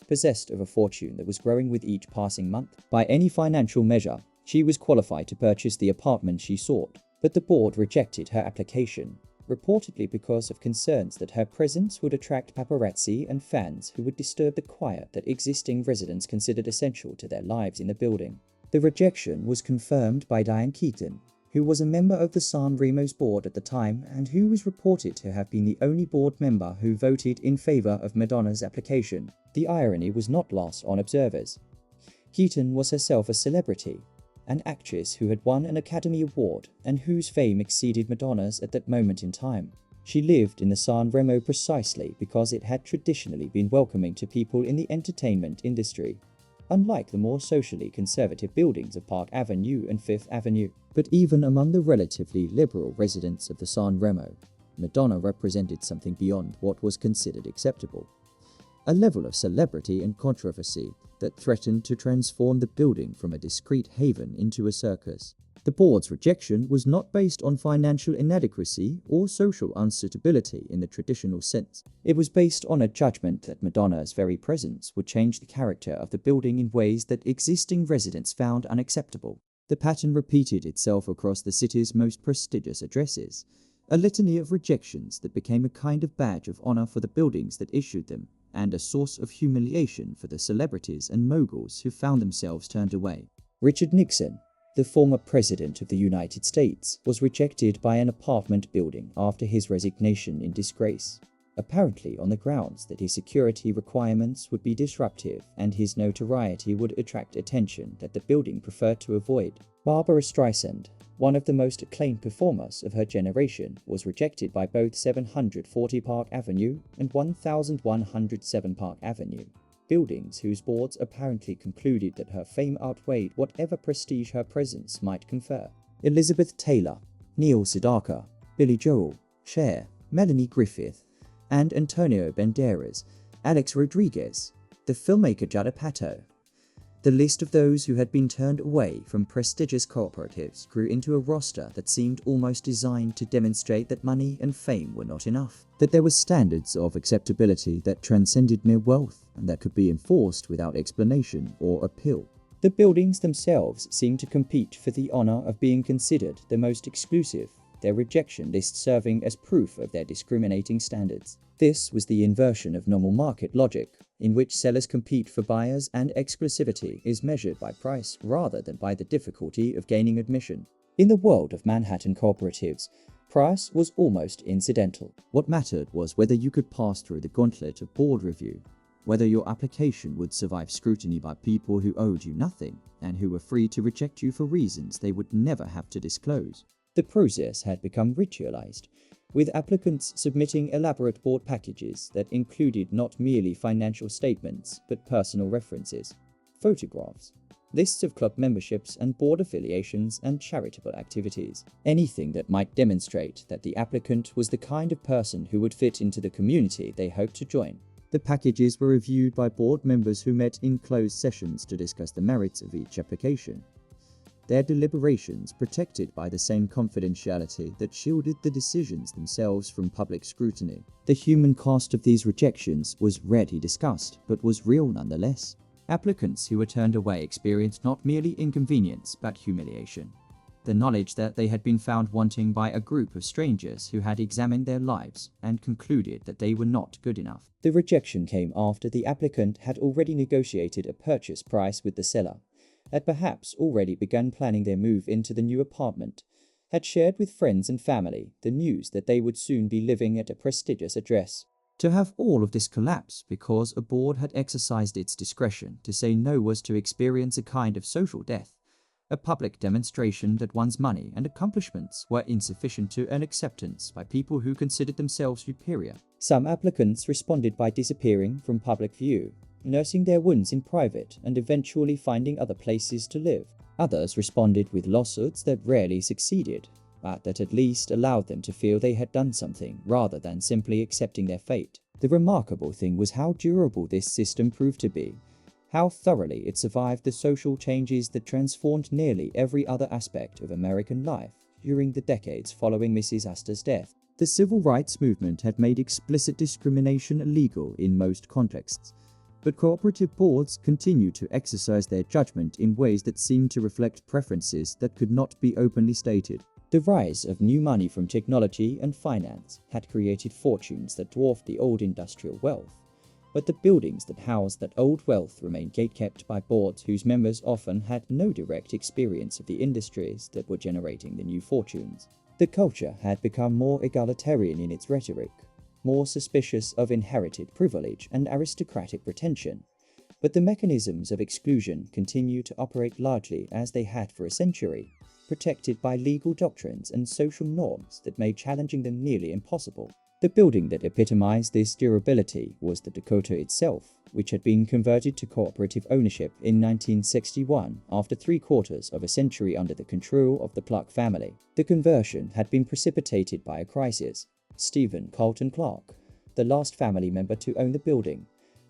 possessed of a fortune that was growing with each passing month. By any financial measure, she was qualified to purchase the apartment she sought, but the board rejected her application, reportedly because of concerns that her presence would attract paparazzi and fans who would disturb the quiet that existing residents considered essential to their lives in the building. The rejection was confirmed by Diane Keaton, who was a member of the San Remo's board at the time and who was reported to have been the only board member who voted in favor of Madonna's application. The irony was not lost on observers. Keaton was herself a celebrity, an actress who had won an Academy Award and whose fame exceeded Madonna's at that moment in time. She lived in the San Remo precisely because it had traditionally been welcoming to people in the entertainment industry, unlike the more socially conservative buildings of Park Avenue and Fifth Avenue. But even among the relatively liberal residents of the San Remo, Madonna represented something beyond what was considered acceptable. a level of celebrity and controversy that threatened to transform the building from a discreet haven into a circus. The board's rejection was not based on financial inadequacy or social unsuitability in the traditional sense. It was based on a judgment that Madonna's very presence would change the character of the building in ways that existing residents found unacceptable. The pattern repeated itself across the city's most prestigious addresses, a litany of rejections that became a kind of badge of honor for the buildings that issued them, and a source of humiliation for the celebrities and moguls who found themselves turned away. Richard Nixon, the former president of the United States, was rejected by an apartment building after his resignation in disgrace, apparently on the grounds that his security requirements would be disruptive and his notoriety would attract attention that the building preferred to avoid. Barbara Streisand, one of the most acclaimed performers of her generation, was rejected by both 740 Park Avenue and 1107 Park Avenue, buildings whose boards apparently concluded that her fame outweighed whatever prestige her presence might confer. Elizabeth Taylor, Neil Sedaka, Billy Joel, Cher, Melanie Griffith, and Antonio Banderas, Alex Rodriguez, the filmmaker Judd Apatow. The list of those who had been turned away from prestigious cooperatives grew into a roster that seemed almost designed to demonstrate that money and fame were not enough, that there were standards of acceptability that transcended mere wealth and that could be enforced without explanation or appeal. The buildings themselves seemed to compete for the honor of being considered the most exclusive, their rejection list serving as proof of their discriminating standards. This was the inversion of normal market logic, in which sellers compete for buyers and exclusivity is measured by price rather than by the difficulty of gaining admission. In the world of Manhattan cooperatives, price was almost incidental. What mattered was whether you could pass through the gauntlet of board review, whether your application would survive scrutiny by people who owed you nothing and who were free to reject you for reasons they would never have to disclose. The process had become ritualized, with applicants submitting elaborate board packages that included not merely financial statements but personal references, photographs, lists of club memberships and board affiliations and charitable activities. Anything that might demonstrate that the applicant was the kind of person who would fit into the community they hoped to join. The packages were reviewed by board members who met in closed sessions to discuss the merits of each application, their deliberations protected by the same confidentiality that shielded the decisions themselves from public scrutiny. The human cost of these rejections was rarely discussed, but was real nonetheless. Applicants who were turned away experienced not merely inconvenience but humiliation. The knowledge that they had been found wanting by a group of strangers who had examined their lives and concluded that they were not good enough. The rejection came after the applicant had already negotiated a purchase price with the seller, had perhaps already begun planning their move into the new apartment, had shared with friends and family the news that they would soon be living at a prestigious address. To have all of this collapse because a board had exercised its discretion to say no was to experience a kind of social death, a public demonstration that one's money and accomplishments were insufficient to earn acceptance by people who considered themselves superior. Some applicants responded by disappearing from public view, nursing their wounds in private and eventually finding other places to live. Others responded with lawsuits that rarely succeeded, but that at least allowed them to feel they had done something rather than simply accepting their fate. The remarkable thing was how durable this system proved to be, how thoroughly it survived the social changes that transformed nearly every other aspect of American life during the decades following Mrs. Astor's death. The civil rights movement had made explicit discrimination illegal in most contexts, but cooperative boards continued to exercise their judgment in ways that seemed to reflect preferences that could not be openly stated. The rise of new money from technology and finance had created fortunes that dwarfed the old industrial wealth, but the buildings that housed that old wealth remained gatekept by boards whose members often had no direct experience of the industries that were generating the new fortunes. The culture had become more egalitarian in its rhetoric, more suspicious of inherited privilege and aristocratic pretension, but the mechanisms of exclusion continued to operate largely as they had for a century, protected by legal doctrines and social norms that made challenging them nearly impossible. The building that epitomized this durability was the Dakota itself, which had been converted to cooperative ownership in 1961 after 3/4 of a century under the control of the Clark family. The conversion had been precipitated by a crisis. Stephen Carlton Clark, the last family member to own the building,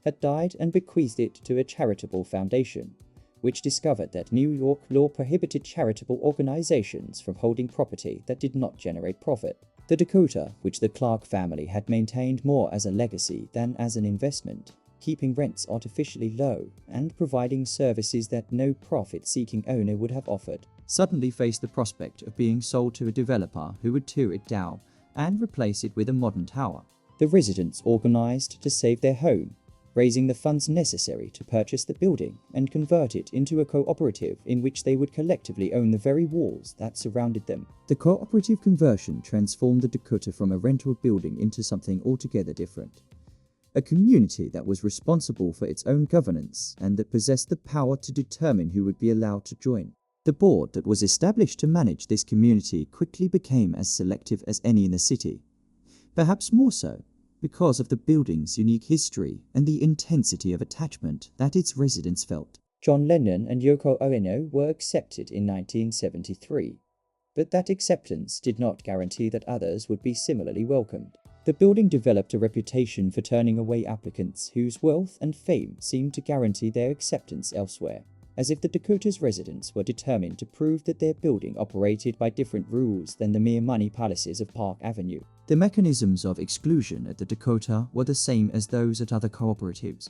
had died and bequeathed it to a charitable foundation, which discovered that New York law prohibited charitable organizations from holding property that did not generate profit. The Dakota, which the Clark family had maintained more as a legacy than as an investment, keeping rents artificially low and providing services that no profit-seeking owner would have offered, suddenly faced the prospect of being sold to a developer who would tear it down and replace it with a modern tower. The residents organized to save their home, raising the funds necessary to purchase the building and convert it into a cooperative in which they would collectively own the very walls that surrounded them. The cooperative conversion transformed the Dakota from a rental building into something altogether different. A community that was responsible for its own governance and that possessed the power to determine who would be allowed to join. The board that was established to manage this community quickly became as selective as any in the city, perhaps more so because of the building's unique history and the intensity of attachment that its residents felt. John Lennon and Yoko Ono were accepted in 1973, but that acceptance did not guarantee that others would be similarly welcomed. The building developed a reputation for turning away applicants whose wealth and fame seemed to guarantee their acceptance elsewhere, as if the Dakota's residents were determined to prove that their building operated by different rules than the mere money palaces of Park Avenue. The mechanisms of exclusion at the Dakota were the same as those at other cooperatives,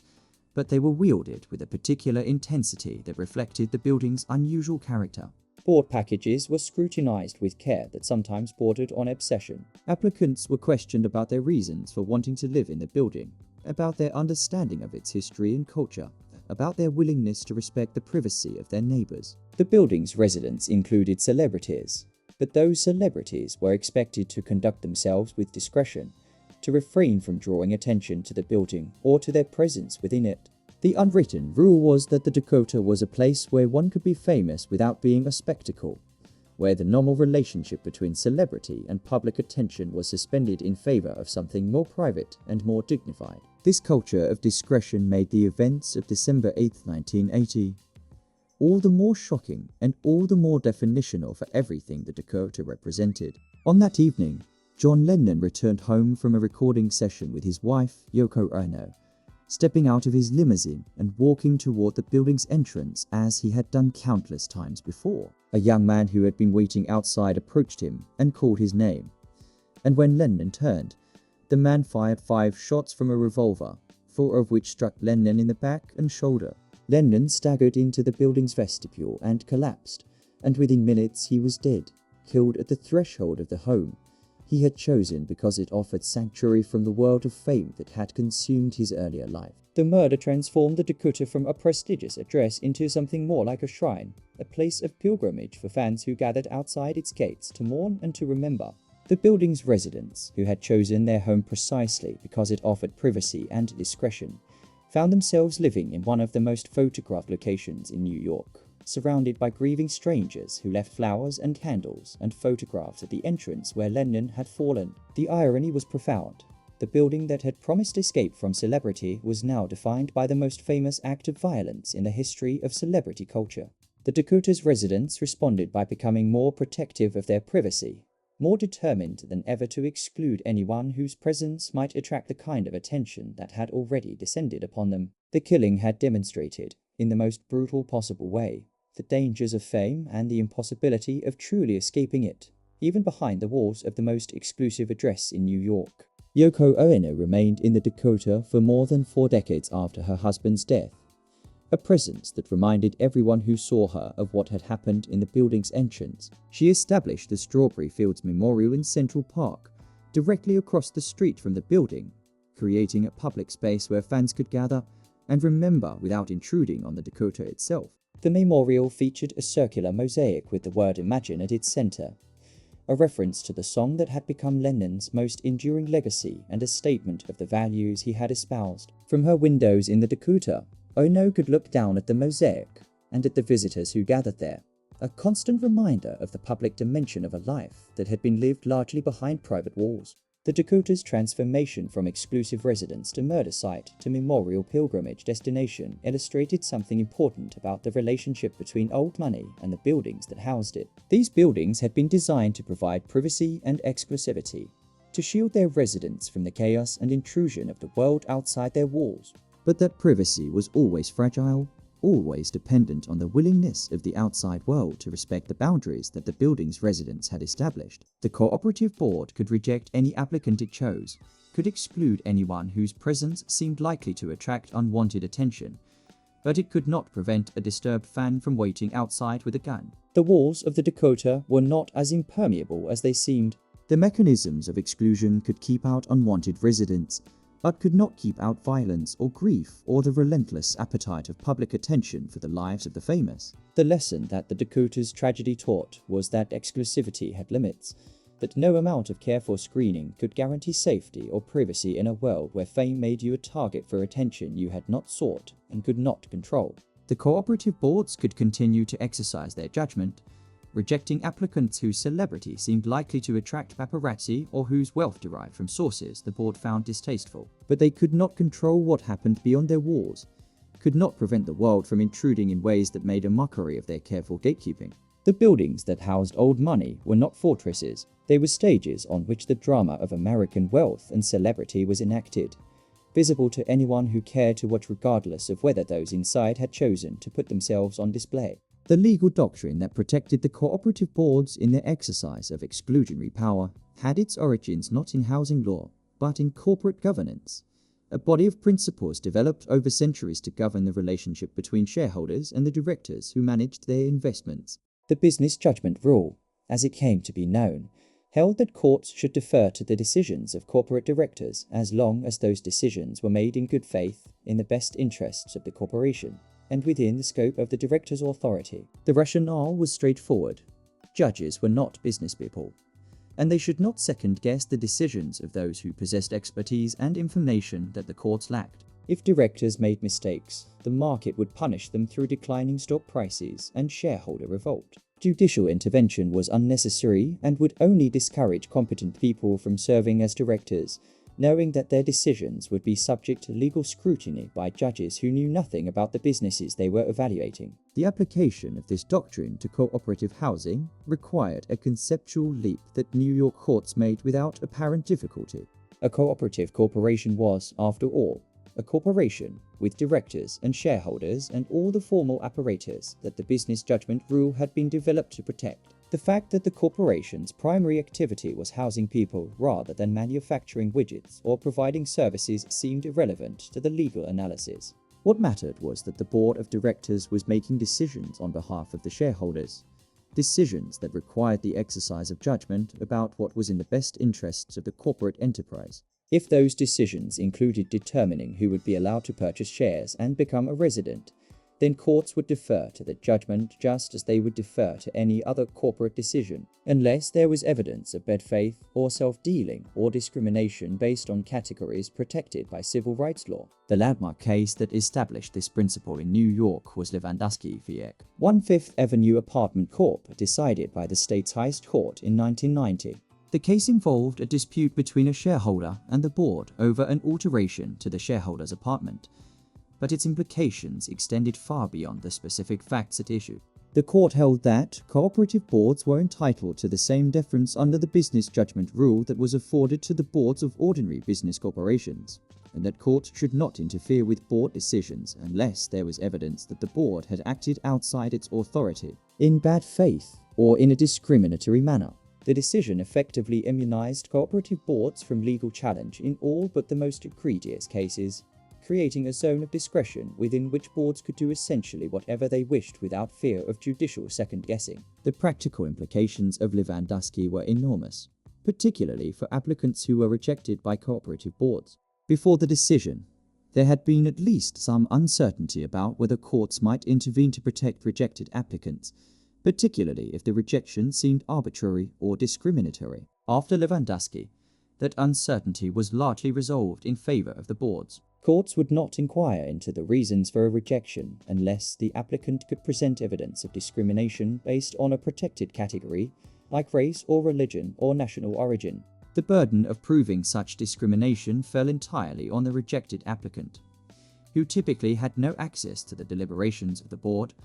but they were wielded with a particular intensity that reflected the building's unusual character. Board packages were scrutinized with care that sometimes bordered on obsession. Applicants were questioned about their reasons for wanting to live in the building, about their understanding of its history and culture, about their willingness to respect the privacy of their neighbors. The building's residents included celebrities, but those celebrities were expected to conduct themselves with discretion, to refrain from drawing attention to the building or to their presence within it. The unwritten rule was that the Dakota was a place where one could be famous without being a spectacle, where the normal relationship between celebrity and public attention was suspended in favor of something more private and more dignified. This culture of discretion made the events of December 8, 1980, all the more shocking and all the more definitional for everything the Dakota represented. On that evening, John Lennon returned home from a recording session with his wife, Yoko Ono, stepping out of his limousine and walking toward the building's entrance as he had done countless times before. A young man who had been waiting outside approached him and called his name, and when Lennon turned, the man fired 5 shots from a revolver, 4 of which struck Lennon in the back and shoulder. Lennon staggered into the building's vestibule and collapsed, and within minutes he was dead, killed at the threshold of the home he had chosen because it offered sanctuary from the world of fame that had consumed his earlier life. The murder transformed the Dakota from a prestigious address into something more like a shrine, a place of pilgrimage for fans who gathered outside its gates to mourn and to remember. The building's residents, who had chosen their home precisely because it offered privacy and discretion, found themselves living in one of the most photographed locations in New York, surrounded by grieving strangers who left flowers and candles and photographs at the entrance where Lennon had fallen. The irony was profound. The building that had promised escape from celebrity was now defined by the most famous act of violence in the history of celebrity culture. The Dakota's residents responded by becoming more protective of their privacy, more determined than ever to exclude anyone whose presence might attract the kind of attention that had already descended upon them. The killing had demonstrated, in the most brutal possible way, the dangers of fame and the impossibility of truly escaping it, even behind the walls of the most exclusive address in New York. Yoko Ono remained in the Dakota for more than 4 decades after her husband's death, a presence that reminded everyone who saw her of what had happened in the building's entrance. She established the Strawberry Fields Memorial in Central Park, directly across the street from the building, creating a public space where fans could gather and remember without intruding on the Dakota itself. The memorial featured a circular mosaic with the word Imagine at its center, a reference to the song that had become Lennon's most enduring legacy and a statement of the values he had espoused. From her windows in the Dakota, Ono could look down at the mosaic and at the visitors who gathered there, a constant reminder of the public dimension of a life that had been lived largely behind private walls. The Dakota's transformation from exclusive residence to murder site to memorial pilgrimage destination illustrated something important about the relationship between old money and the buildings that housed it. These buildings had been designed to provide privacy and exclusivity, to shield their residents from the chaos and intrusion of the world outside their walls. but that privacy was always fragile, always dependent on the willingness of the outside world to respect the boundaries that the building's residents had established. The cooperative board could reject any applicant it chose, could exclude anyone whose presence seemed likely to attract unwanted attention, but it could not prevent a disturbed fan from waiting outside with a gun. The walls of the Dakota were not as impermeable as they seemed. The mechanisms of exclusion could keep out unwanted residents, but could not keep out violence or grief or the relentless appetite of public attention for the lives of the famous. The lesson that the Dakota's tragedy taught was that exclusivity had limits, that no amount of careful screening could guarantee safety or privacy in a world where fame made you a target for attention you had not sought and could not control. The cooperative boards could continue to exercise their judgment, rejecting applicants whose celebrity seemed likely to attract paparazzi or whose wealth derived from sources the board found distasteful. But they could not control what happened beyond their walls, could not prevent the world from intruding in ways that made a mockery of their careful gatekeeping. The buildings that housed old money were not fortresses, they were stages on which the drama of American wealth and celebrity was enacted, visible to anyone who cared to watch regardless of whether those inside had chosen to put themselves on display. The legal doctrine that protected the cooperative boards in their exercise of exclusionary power had its origins not in housing law, but in corporate governance, a body of principles developed over centuries to govern the relationship between shareholders and the directors who managed their investments. The business judgment rule, as it came to be known, held that courts should defer to the decisions of corporate directors as long as those decisions were made in good faith in the best interests of the corporation and within the scope of the director's authority. The rationale was straightforward. Judges were not business people, and they should not second-guess the decisions of those who possessed expertise and information that the courts lacked. If directors made mistakes, the market would punish them through declining stock prices and shareholder revolt. Judicial intervention was unnecessary and would only discourage competent people from serving as directors, knowing that their decisions would be subject to legal scrutiny by judges who knew nothing about the businesses they were evaluating. The application of this doctrine to cooperative housing required a conceptual leap that New York courts made without apparent difficulty. A cooperative corporation was, after all, a corporation with directors and shareholders and all the formal apparatus that the business judgment rule had been developed to protect. The fact that the corporation's primary activity was housing people rather than manufacturing widgets or providing services seemed irrelevant to the legal analysis. What mattered was that the board of directors was making decisions on behalf of the shareholders, decisions that required the exercise of judgment about what was in the best interests of the corporate enterprise. If those decisions included determining who would be allowed to purchase shares and become a resident, then courts would defer to the judgment just as they would defer to any other corporate decision, unless there was evidence of bad faith or self-dealing or discrimination based on categories protected by civil rights law. The landmark case that established this principle in New York was Lewandowski v. Eck, 1 Fifth Avenue Apartment Corp., decided by the state's highest court in 1990. The case involved a dispute between a shareholder and the board over an alteration to the shareholder's apartment, but its implications extended far beyond the specific facts at issue. The court held that cooperative boards were entitled to the same deference under the business judgment rule that was afforded to the boards of ordinary business corporations, and that courts should not interfere with board decisions unless there was evidence that the board had acted outside its authority, in bad faith, or in a discriminatory manner. The decision effectively immunized cooperative boards from legal challenge in all but the most egregious cases, creating a zone of discretion within which boards could do essentially whatever they wished without fear of judicial second-guessing. The practical implications of Lewandowski were enormous, particularly for applicants who were rejected by cooperative boards. Before the decision, there had been at least some uncertainty about whether courts might intervene to protect rejected applicants, particularly if the rejection seemed arbitrary or discriminatory. After Lewandowski, that uncertainty was largely resolved in favor of the boards. Courts would not inquire into the reasons for a rejection unless the applicant could present evidence of discrimination based on a protected category, like race or religion or national origin. The burden of proving such discrimination fell entirely on the rejected applicant, who typically had no access to the deliberations of the board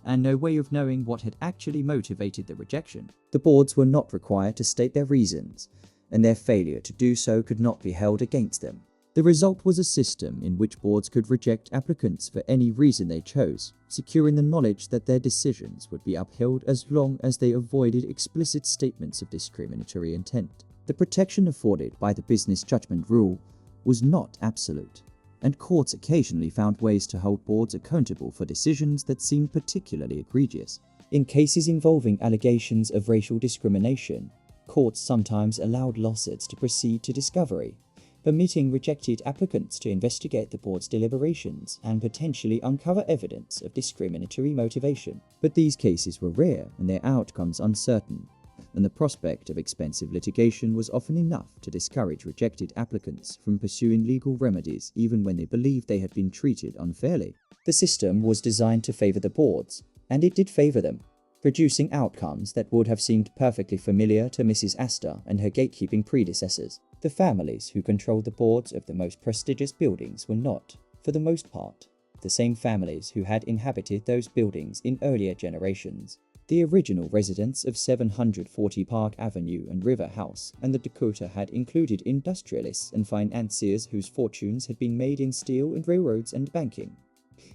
and no way of knowing what had actually motivated the rejection. The boards were not required to state their reasons, and their failure to do so could not be held against them. The result was a system in which boards could reject applicants for any reason they chose, securing the knowledge that their decisions would be upheld as long as they avoided explicit statements of discriminatory intent. The protection afforded by the business judgment rule was not absolute, and courts occasionally found ways to hold boards accountable for decisions that seemed particularly egregious. In cases involving allegations of racial discrimination, courts sometimes allowed lawsuits to proceed to discovery, permitting rejected applicants to investigate the board's deliberations and potentially uncover evidence of discriminatory motivation. But these cases were rare and their outcomes uncertain, and the prospect of expensive litigation was often enough to discourage rejected applicants from pursuing legal remedies even when they believed they had been treated unfairly. The system was designed to favor the boards, and it did favor them, producing outcomes that would have seemed perfectly familiar to Mrs. Astor and her gatekeeping predecessors. The families who controlled the boards of the most prestigious buildings were not, for the most part, the same families who had inhabited those buildings in earlier generations. The original residents of 740 Park Avenue and River House and the Dakota had included industrialists and financiers whose fortunes had been made in steel and railroads and banking.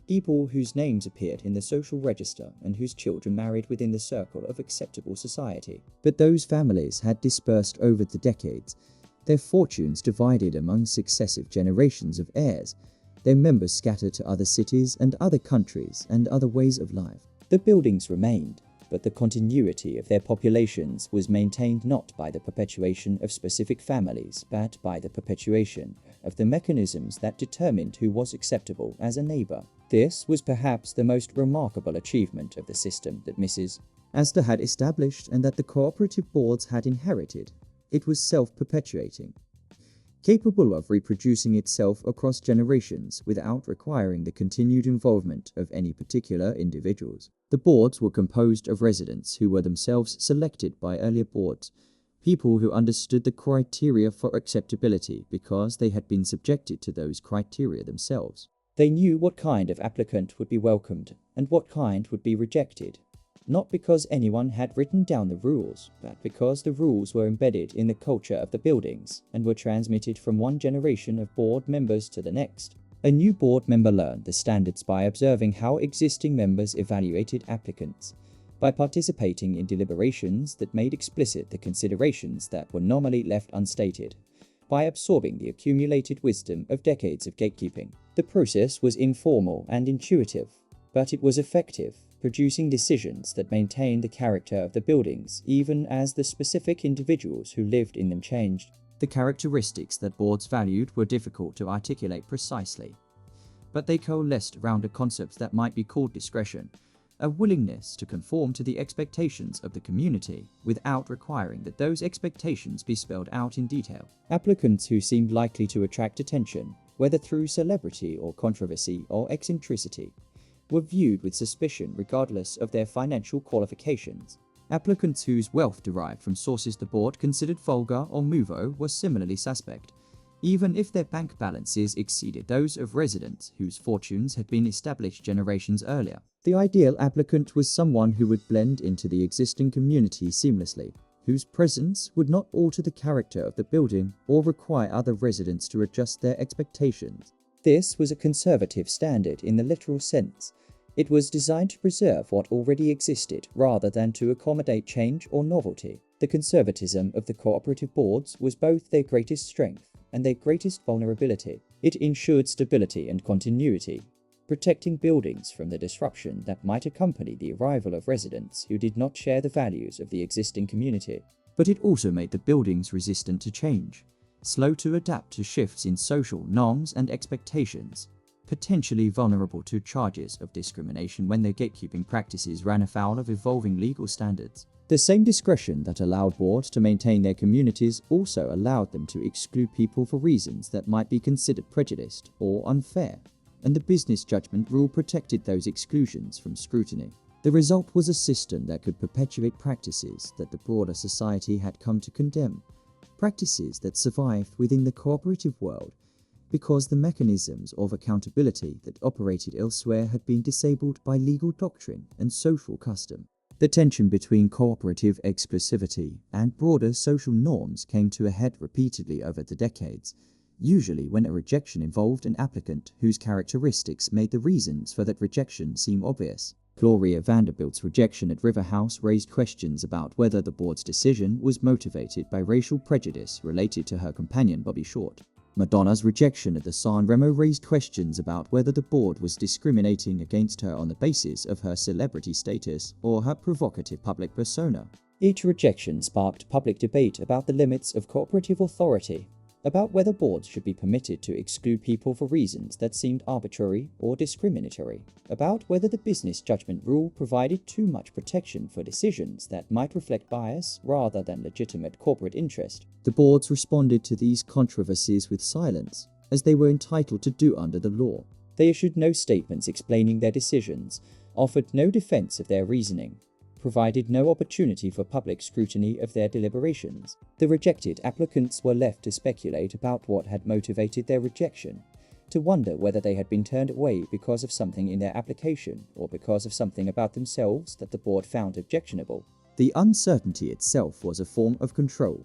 People whose names appeared in the social register and whose children married within the circle of acceptable society. But those families had dispersed over the decades, their fortunes divided among successive generations of heirs, their members scattered to other cities and other countries and other ways of life. The buildings remained, but the continuity of their populations was maintained not by the perpetuation of specific families, but by the perpetuation of the mechanisms that determined who was acceptable as a neighbor. This was perhaps the most remarkable achievement of the system that Mrs. Astor had established and that the cooperative boards had inherited. It was self-perpetuating, capable of reproducing itself across generations without requiring the continued involvement of any particular individuals. The boards were composed of residents who were themselves selected by earlier boards, people who understood the criteria for acceptability because they had been subjected to those criteria themselves. They knew what kind of applicant would be welcomed and what kind would be rejected, not because anyone had written down the rules, but because the rules were embedded in the culture of the buildings and were transmitted from one generation of board members to the next. A new board member learned the standards by observing how existing members evaluated applicants, by participating in deliberations that made explicit the considerations that were normally left unstated, by absorbing the accumulated wisdom of decades of gatekeeping. The process was informal and intuitive, but it was effective, producing decisions that maintained the character of the buildings even as the specific individuals who lived in them changed. The characteristics that boards valued were difficult to articulate precisely, but they coalesced around a concept that might be called discretion, a willingness to conform to the expectations of the community without requiring that those expectations be spelled out in detail. Applicants who seemed likely to attract attention, whether through celebrity or controversy or eccentricity, were viewed with suspicion regardless of their financial qualifications. Applicants whose wealth derived from sources the board considered vulgar or mouveau were similarly suspect, even if their bank balances exceeded those of residents whose fortunes had been established generations earlier. The ideal applicant was someone who would blend into the existing community seamlessly, whose presence would not alter the character of the building or require other residents to adjust their expectations. This was a conservative standard in the literal sense. It was designed to preserve what already existed rather than to accommodate change or novelty. The conservatism of the cooperative boards was both their greatest strength and their greatest vulnerability. It ensured stability and continuity, protecting buildings from the disruption that might accompany the arrival of residents who did not share the values of the existing community. But it also made the buildings resistant to change, slow to adapt to shifts in social norms and expectations, potentially vulnerable to charges of discrimination when their gatekeeping practices ran afoul of evolving legal standards. The same discretion that allowed boards to maintain their communities also allowed them to exclude people for reasons that might be considered prejudiced or unfair, and the business judgment rule protected those exclusions from scrutiny. The result was a system that could perpetuate practices that the broader society had come to condemn, practices that survived within the cooperative world because the mechanisms of accountability that operated elsewhere had been disabled by legal doctrine and social custom. The tension between cooperative exclusivity and broader social norms came to a head repeatedly over the decades, usually when a rejection involved an applicant whose characteristics made the reasons for that rejection seem obvious. Gloria Vanderbilt's rejection at River House raised questions about whether the board's decision was motivated by racial prejudice related to her companion Bobby Short. Madonna's rejection at the San Remo raised questions about whether the board was discriminating against her on the basis of her celebrity status or her provocative public persona. Each rejection sparked public debate about the limits of cooperative authority, about whether boards should be permitted to exclude people for reasons that seemed arbitrary or discriminatory, about whether the business judgment rule provided too much protection for decisions that might reflect bias rather than legitimate corporate interest. The boards responded to these controversies with silence, as they were entitled to do under the law. They issued no statements explaining their decisions, offered no defense of their reasoning, provided no opportunity for public scrutiny of their deliberations. The rejected applicants were left to speculate about what had motivated their rejection, to wonder whether they had been turned away because of something in their application or because of something about themselves that the board found objectionable. The uncertainty itself was a form of control,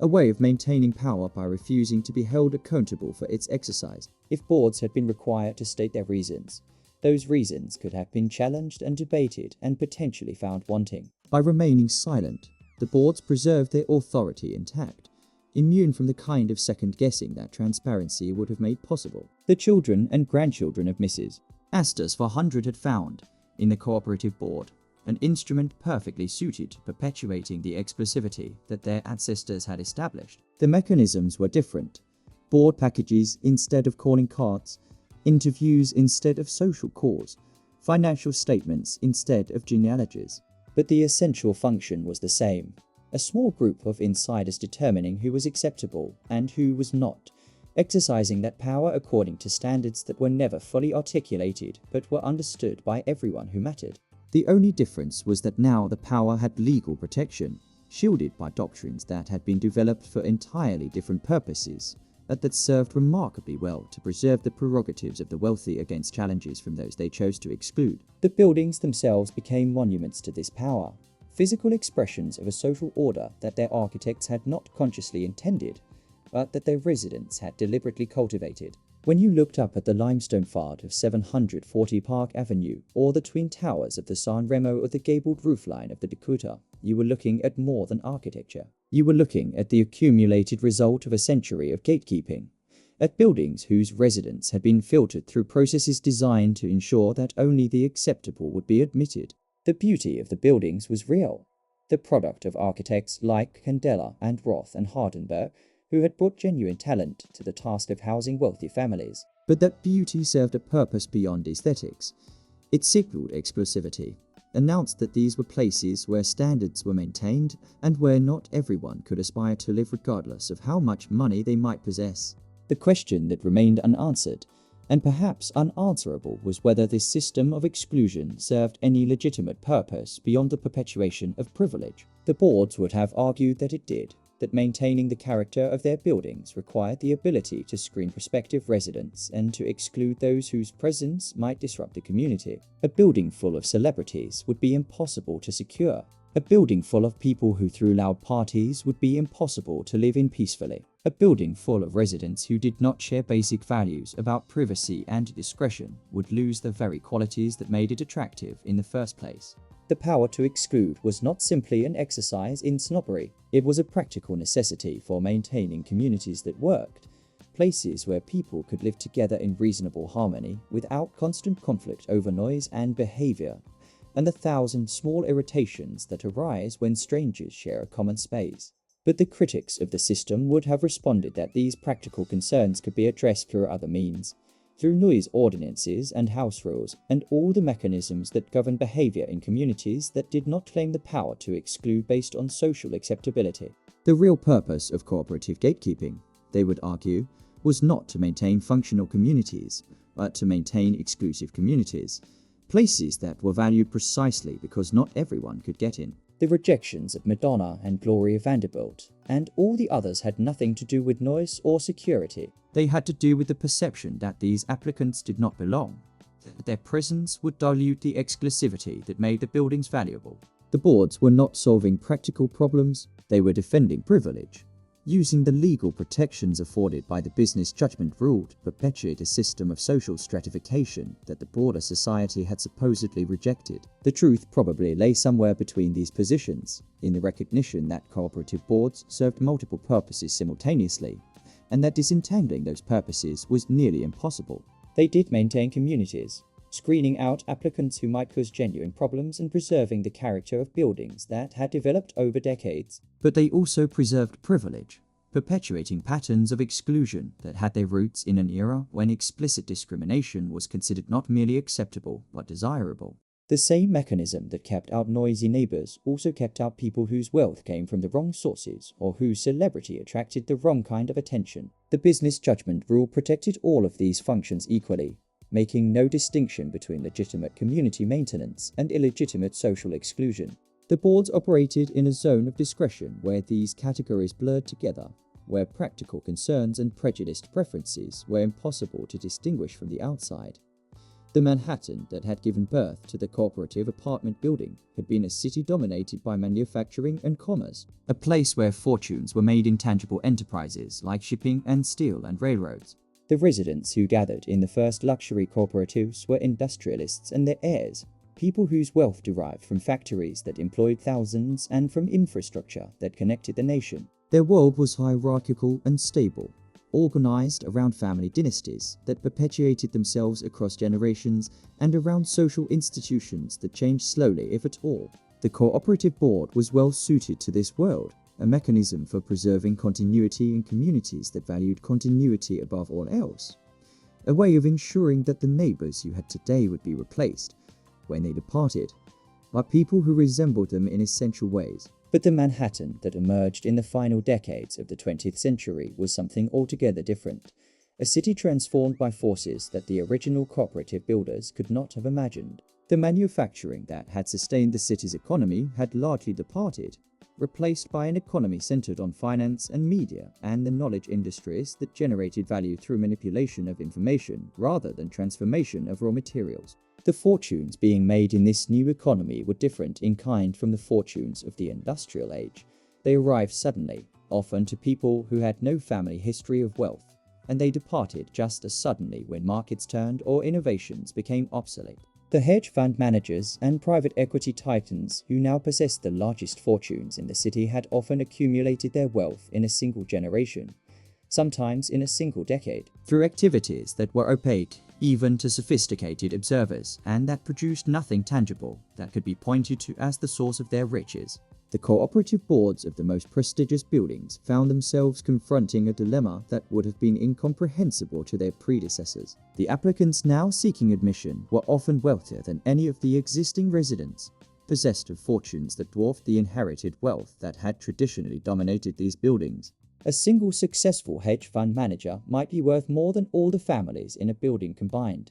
a way of maintaining power by refusing to be held accountable for its exercise. If boards had been required to state their reasons, those reasons could have been challenged and debated and potentially found wanting. By remaining silent, the boards preserved their authority intact, immune from the kind of second-guessing that transparency would have made possible. The children and grandchildren of Mrs. Astor's 400 had found, in the cooperative board, an instrument perfectly suited to perpetuating the exclusivity that their ancestors had established. The mechanisms were different. Board packages instead of calling cards, interviews instead of social calls, financial statements instead of genealogies. But the essential function was the same: a small group of insiders determining who was acceptable and who was not, exercising that power according to standards that were never fully articulated but were understood by everyone who mattered. The only difference was that now the power had legal protection, shielded by doctrines that had been developed for entirely different purposes, that served remarkably well to preserve the prerogatives of the wealthy against challenges from those they chose to exclude. The buildings themselves became monuments to this power, physical expressions of a social order that their architects had not consciously intended, but that their residents had deliberately cultivated. When you looked up at the limestone facade of 740 Park Avenue or the twin towers of the San Remo or the gabled roofline of the Dakota, you were looking at more than architecture. You were looking at the accumulated result of a century of gatekeeping, at buildings whose residents had been filtered through processes designed to ensure that only the acceptable would be admitted. The beauty of the buildings was real, the product of architects like Candela and Roth and Hardenberg, who had brought genuine talent to the task of housing wealthy families. But that beauty served a purpose beyond aesthetics. It signaled exclusivity, announced that these were places where standards were maintained and where not everyone could aspire to live regardless of how much money they might possess. The question that remained unanswered, and perhaps unanswerable, was whether this system of exclusion served any legitimate purpose beyond the perpetuation of privilege. The boards would have argued that it did, that maintaining the character of their buildings required the ability to screen prospective residents and to exclude those whose presence might disrupt the community. A building full of celebrities would be impossible to secure. A building full of people who threw loud parties would be impossible to live in peacefully. A building full of residents who did not share basic values about privacy and discretion would lose the very qualities that made it attractive in the first place. The power to exclude was not simply an exercise in snobbery. It was a practical necessity for maintaining communities that worked, places where people could live together in reasonable harmony without constant conflict over noise and behavior, and the thousand small irritations that arise when strangers share a common space. But the critics of the system would have responded that these practical concerns could be addressed through other means, through noise ordinances and house rules, and all the mechanisms that govern behavior in communities that did not claim the power to exclude based on social acceptability. The real purpose of cooperative gatekeeping, they would argue, was not to maintain functional communities, but to maintain exclusive communities, places that were valued precisely because not everyone could get in. The rejections of Madonna and Gloria Vanderbilt and all the others had nothing to do with noise or security. They had to do with the perception that these applicants did not belong, that their presence would dilute the exclusivity that made the buildings valuable. The boards were not solving practical problems, they were defending privilege. using the legal protections afforded by the business judgment rule to perpetuate a system of social stratification that the broader society had supposedly rejected. The truth probably lay somewhere between these positions, in the recognition that cooperative boards served multiple purposes simultaneously, and that disentangling those purposes was nearly impossible. They did maintain communities, screening out applicants who might cause genuine problems and preserving the character of buildings that had developed over decades. But they also preserved privilege, perpetuating patterns of exclusion that had their roots in an era when explicit discrimination was considered not merely acceptable but desirable. The same mechanism that kept out noisy neighbors also kept out people whose wealth came from the wrong sources or whose celebrity attracted the wrong kind of attention. The business judgment rule protected all of these functions equally, making no distinction between legitimate community maintenance and illegitimate social exclusion. The boards operated in a zone of discretion where these categories blurred together, where practical concerns and prejudiced preferences were impossible to distinguish from the outside. The Manhattan that had given birth to the cooperative apartment building had been a city dominated by manufacturing and commerce, a place where fortunes were made in tangible enterprises like shipping and steel and railroads. The residents who gathered in the first luxury cooperatives were industrialists and their heirs, people whose wealth derived from factories that employed thousands and from infrastructure that connected the nation. Their world was hierarchical and stable, organized around family dynasties that perpetuated themselves across generations and around social institutions that changed slowly, if at all. The cooperative board was well suited to this world, a mechanism for preserving continuity in communities that valued continuity above all else, a way of ensuring that the neighbors you had today would be replaced, when they departed, by people who resembled them in essential ways. But the Manhattan that emerged in the final decades of the 20th century was something altogether different, a city transformed by forces that the original cooperative builders could not have imagined. The manufacturing that had sustained the city's economy had largely departed, replaced by an economy centered on finance and media and the knowledge industries that generated value through manipulation of information rather than transformation of raw materials. The fortunes being made in this new economy were different in kind from the fortunes of the industrial age. They arrived suddenly, often to people who had no family history of wealth, and they departed just as suddenly when markets turned or innovations became obsolete. The hedge fund managers and private equity titans who now possessed the largest fortunes in the city had often accumulated their wealth in a single generation, sometimes in a single decade, through activities that were opaque even to sophisticated observers and that produced nothing tangible that could be pointed to as the source of their riches. The cooperative boards of the most prestigious buildings found themselves confronting a dilemma that would have been incomprehensible to their predecessors. The applicants now seeking admission were often wealthier than any of the existing residents, possessed of fortunes that dwarfed the inherited wealth that had traditionally dominated these buildings. A single successful hedge fund manager might be worth more than all the families in a building combined,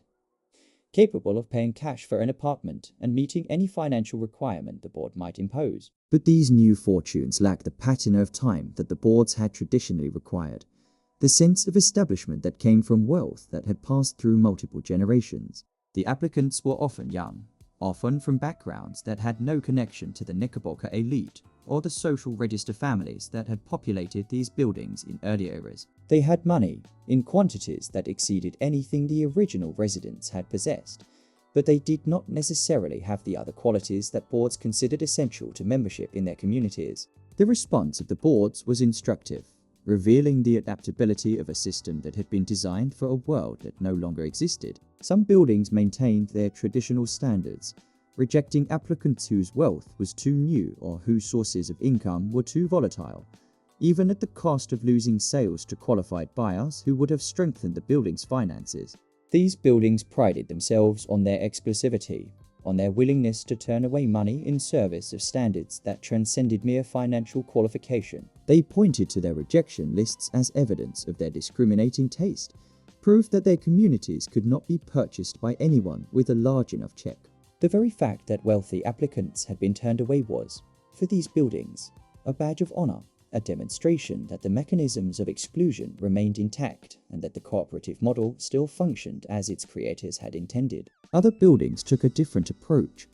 capable of paying cash for an apartment and meeting any financial requirement the board might impose. But these new fortunes lacked the patina of time that the boards had traditionally required, the sense of establishment that came from wealth that had passed through multiple generations. The applicants were often young, often from backgrounds that had no connection to the Knickerbocker elite or the social register families that had populated these buildings in earlier eras. They had money, in quantities that exceeded anything the original residents had possessed, but they did not necessarily have the other qualities that boards considered essential to membership in their communities. The response of the boards was instructive, revealing the adaptability of a system that had been designed for a world that no longer existed. Some buildings maintained their traditional standards, rejecting applicants whose wealth was too new or whose sources of income were too volatile, even at the cost of losing sales to qualified buyers who would have strengthened the building's finances. These buildings prided themselves on their exclusivity, on their willingness to turn away money in service of standards that transcended mere financial qualification. They pointed to their rejection lists as evidence of their discriminating taste, proof that their communities could not be purchased by anyone with a large enough check. The very fact that wealthy applicants had been turned away was, for these buildings, a badge of honor, a demonstration that the mechanisms of exclusion remained intact and that the cooperative model still functioned as its creators had intended. Other buildings took a different approach,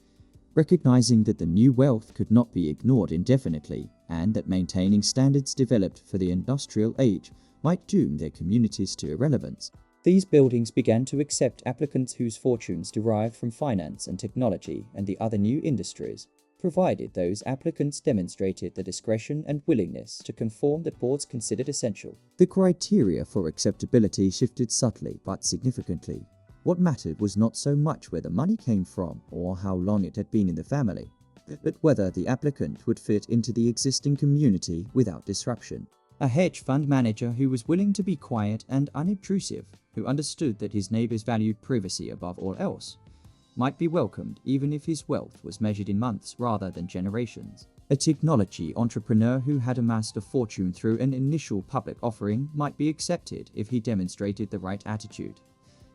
recognizing that the new wealth could not be ignored indefinitely. and that maintaining standards developed for the industrial age might doom their communities to irrelevance. These buildings began to accept applicants whose fortunes derived from finance and technology and the other new industries, provided those applicants demonstrated the discretion and willingness to conform that boards considered essential. The criteria for acceptability shifted subtly but significantly. What mattered was not so much where the money came from or how long it had been in the family, but whether the applicant would fit into the existing community without disruption. A hedge fund manager who was willing to be quiet and unobtrusive, who understood that his neighbors valued privacy above all else, might be welcomed even if his wealth was measured in months rather than generations. A technology entrepreneur who had amassed a fortune through an initial public offering might be accepted if he demonstrated the right attitude,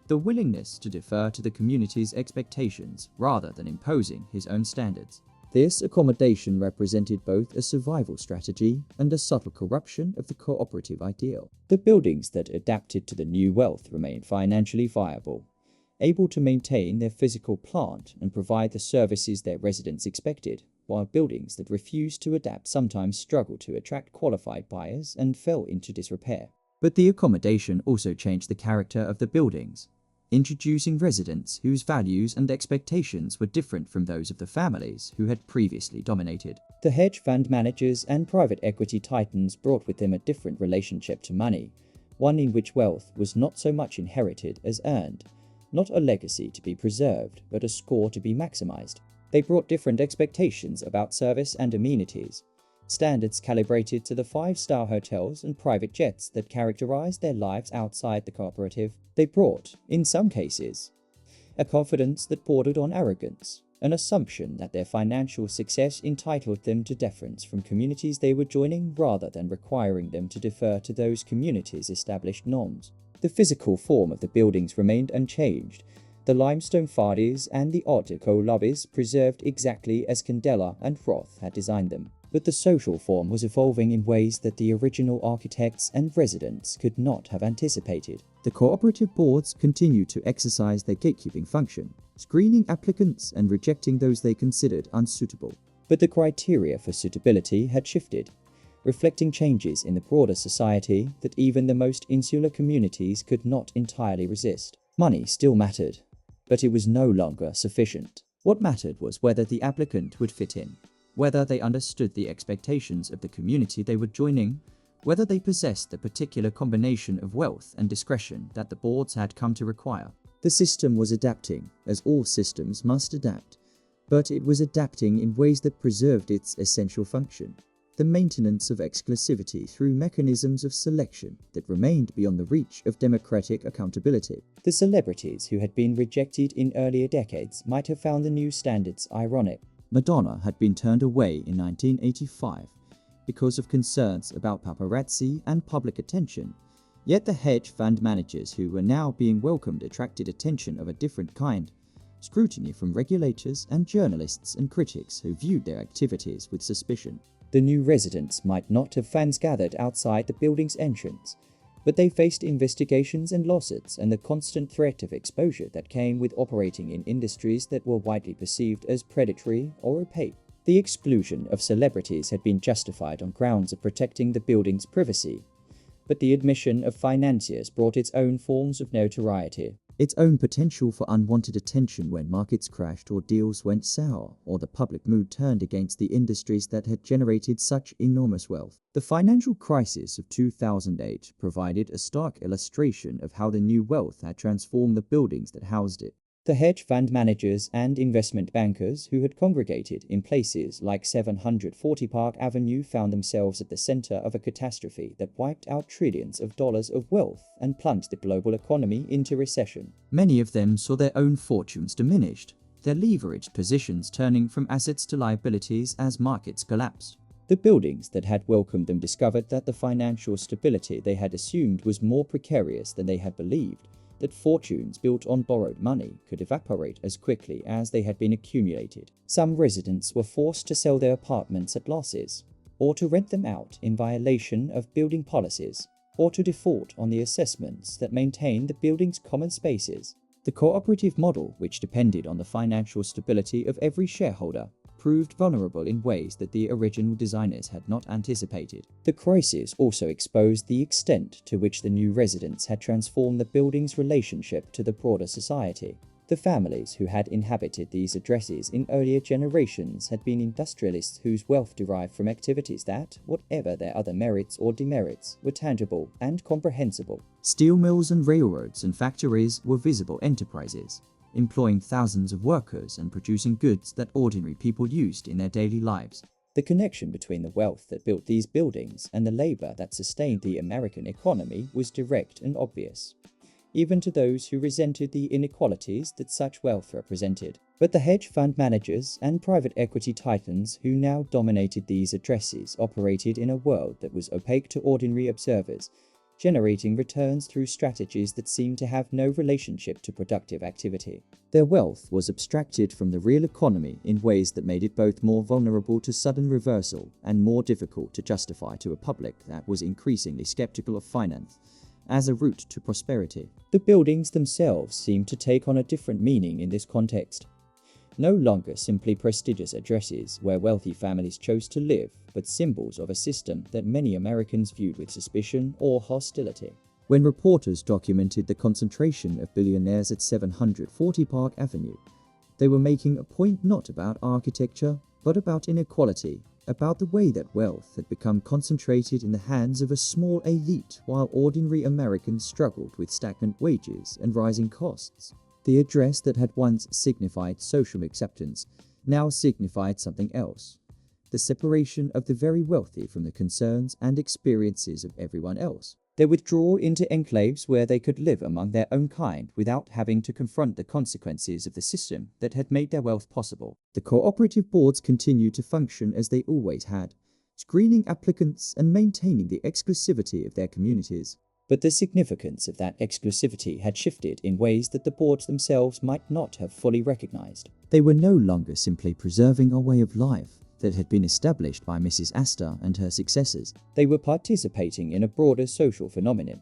the willingness to defer to the community's expectations rather than imposing his own standards. This accommodation represented both a survival strategy and a subtle corruption of the cooperative ideal. The buildings that adapted to the new wealth remained financially viable, able to maintain their physical plant and provide the services their residents expected, while buildings that refused to adapt sometimes struggled to attract qualified buyers and fell into disrepair. But the accommodation also changed the character of the buildings, introducing residents whose values and expectations were different from those of the families who had previously dominated. The hedge fund managers and private equity titans brought with them a different relationship to money, one in which wealth was not so much inherited as earned, not a legacy to be preserved, but a score to be maximized. They brought different expectations about service and amenities, standards calibrated to the five-star hotels and private jets that characterized their lives outside the cooperative. They brought, in some cases, a confidence that bordered on arrogance, an assumption that their financial success entitled them to deference from communities they were joining rather than requiring them to defer to those communities' established norms. The physical form of the buildings remained unchanged. The limestone facades and the Art Deco lobbies preserved exactly as Candela and Roth had designed them. But the social form was evolving in ways that the original architects and residents could not have anticipated. The cooperative boards continued to exercise their gatekeeping function, screening applicants and rejecting those they considered unsuitable. But the criteria for suitability had shifted, reflecting changes in the broader society that even the most insular communities could not entirely resist. Money still mattered, but it was no longer sufficient. What mattered was whether the applicant would fit in, whether they understood the expectations of the community they were joining, whether they possessed the particular combination of wealth and discretion that the boards had come to require. The system was adapting, as all systems must adapt, but it was adapting in ways that preserved its essential function, the maintenance of exclusivity through mechanisms of selection that remained beyond the reach of democratic accountability. The celebrities who had been rejected in earlier decades might have found the new standards ironic. Madonna had been turned away in 1985 because of concerns about paparazzi and public attention, yet the hedge fund managers who were now being welcomed attracted attention of a different kind, scrutiny from regulators and journalists and critics who viewed their activities with suspicion. The new residents might not have fans gathered outside the building's entrance, but they faced investigations and lawsuits and the constant threat of exposure that came with operating in industries that were widely perceived as predatory or opaque. The exclusion of celebrities had been justified on grounds of protecting the building's privacy, but the admission of financiers brought its own forms of notoriety, its own potential for unwanted attention when markets crashed or deals went sour, or the public mood turned against the industries that had generated such enormous wealth. The financial crisis of 2008 provided a stark illustration of how the new wealth had transformed the buildings that housed it. The hedge fund managers and investment bankers who had congregated in places like 740 Park Avenue found themselves at the center of a catastrophe that wiped out trillions of dollars of wealth and plunged the global economy into recession. Many of them saw their own fortunes diminished, their leveraged positions turning from assets to liabilities as markets collapsed. The buildings that had welcomed them discovered that the financial stability they had assumed was more precarious than they had believed, that fortunes built on borrowed money could evaporate as quickly as they had been accumulated. Some residents were forced to sell their apartments at losses, or to rent them out in violation of building policies, or to default on the assessments that maintained the building's common spaces. The cooperative model, which depended on the financial stability of every shareholder, proved vulnerable in ways that the original designers had not anticipated. The crisis also exposed the extent to which the new residents had transformed the building's relationship to the broader society. The families who had inhabited these addresses in earlier generations had been industrialists whose wealth derived from activities that, whatever their other merits or demerits, were tangible and comprehensible. Steel mills and railroads and factories were visible enterprises, employing thousands of workers and producing goods that ordinary people used in their daily lives. The connection between the wealth that built these buildings and the labor that sustained the American economy was direct and obvious, even to those who resented the inequalities that such wealth represented. But the hedge fund managers and private equity titans who now dominated these addresses operated in a world that was opaque to ordinary observers, generating returns through strategies that seemed to have no relationship to productive activity. Their wealth was abstracted from the real economy in ways that made it both more vulnerable to sudden reversal and more difficult to justify to a public that was increasingly skeptical of finance as a route to prosperity. The buildings themselves seemed to take on a different meaning in this context. No longer simply prestigious addresses where wealthy families chose to live, but symbols of a system that many Americans viewed with suspicion or hostility. When reporters documented the concentration of billionaires at 740 Park Avenue, they were making a point not about architecture, but about inequality, about the way that wealth had become concentrated in the hands of a small elite while ordinary Americans struggled with stagnant wages and rising costs. The address that had once signified social acceptance now signified something else: the separation of the very wealthy from the concerns and experiences of everyone else. Their withdrawal into enclaves where they could live among their own kind without having to confront the consequences of the system that had made their wealth possible. The cooperative boards continued to function as they always had, screening applicants and maintaining the exclusivity of their communities. But the significance of that exclusivity had shifted in ways that the boards themselves might not have fully recognized. They were no longer simply preserving a way of life that had been established by Mrs. Astor and her successors. They were participating in a broader social phenomenon,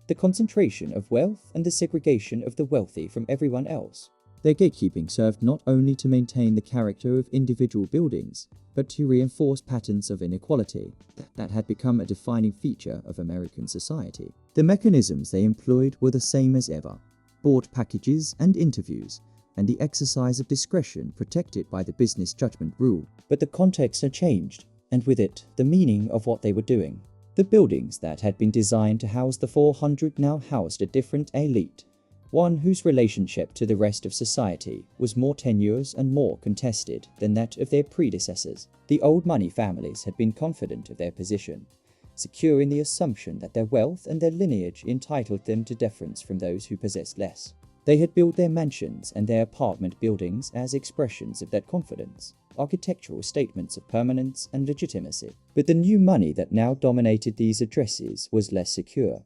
the concentration of wealth and the segregation of the wealthy from everyone else. Their gatekeeping served not only to maintain the character of individual buildings, but to reinforce patterns of inequality that had become a defining feature of American society. The mechanisms they employed were the same as ever: board packages and interviews, and the exercise of discretion protected by the business judgment rule. But the context had changed, and with it, the meaning of what they were doing. The buildings that had been designed to house the 400 now housed a different elite, one whose relationship to the rest of society was more tenuous and more contested than that of their predecessors. The old money families had been confident of their position, secure in the assumption that their wealth and their lineage entitled them to deference from those who possessed less. They had built their mansions and their apartment buildings as expressions of that confidence, architectural statements of permanence and legitimacy. But the new money that now dominated these addresses was less secure,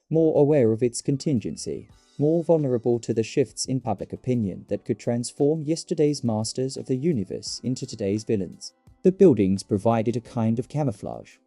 more aware of its contingency, more vulnerable to the shifts in public opinion that could transform yesterday's masters of the universe into today's villains. The buildings provided a kind of camouflage,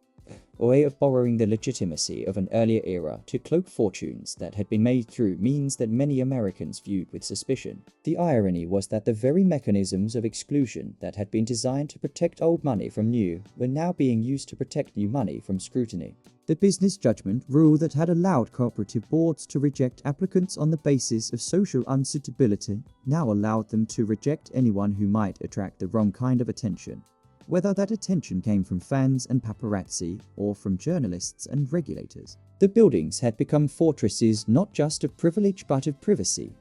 a way of borrowing the legitimacy of an earlier era to cloak fortunes that had been made through means that many Americans viewed with suspicion. The irony was that the very mechanisms of exclusion that had been designed to protect old money from new were now being used to protect new money from scrutiny. The business judgment rule that had allowed cooperative boards to reject applicants on the basis of social unsuitability now allowed them to reject anyone who might attract the wrong kind of attention, whether that attention came from fans and paparazzi or from journalists and regulators. The buildings had become fortresses not just of privilege but of privacy,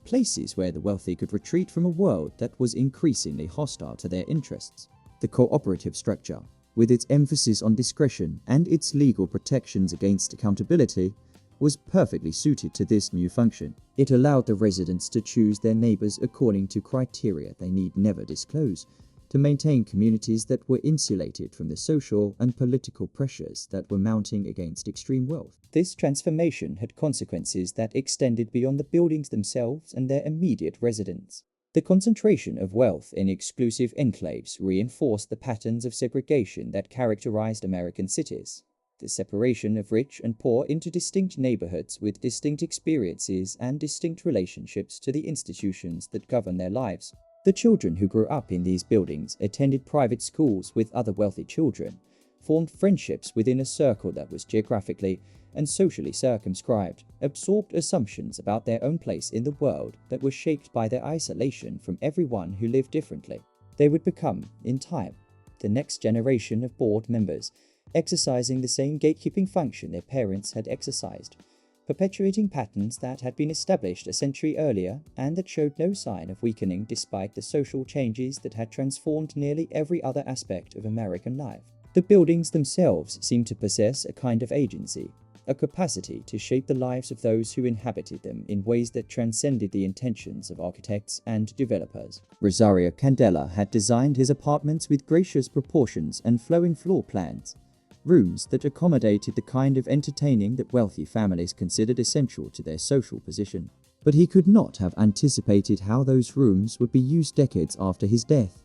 places where the wealthy could retreat from a world that was increasingly hostile to their interests. The cooperative structure, with its emphasis on discretion and its legal protections against accountability, was perfectly suited to this new function. It allowed the residents to choose their neighbors according to criteria they need never disclose, to maintain communities that were insulated from the social and political pressures that were mounting against extreme wealth. This transformation had consequences that extended beyond the buildings themselves and their immediate residents. The concentration of wealth in exclusive enclaves reinforced the patterns of segregation that characterized American cities. The separation of rich and poor into distinct neighborhoods with distinct experiences and distinct relationships to the institutions that govern their lives. The children who grew up in these buildings attended private schools with other wealthy children, formed friendships within a circle that was geographically and socially circumscribed, absorbed assumptions about their own place in the world that were shaped by their isolation from everyone who lived differently. They would become, in time, the next generation of board members, exercising the same gatekeeping function their parents had exercised, perpetuating patterns that had been established a century earlier and that showed no sign of weakening despite the social changes that had transformed nearly every other aspect of American life. The buildings themselves seemed to possess a kind of agency, a capacity to shape the lives of those who inhabited them in ways that transcended the intentions of architects and developers. Rosario Candela had designed his apartments with gracious proportions and flowing floor plans, rooms that accommodated the kind of entertaining that wealthy families considered essential to their social position. But he could not have anticipated how those rooms would be used decades after his death,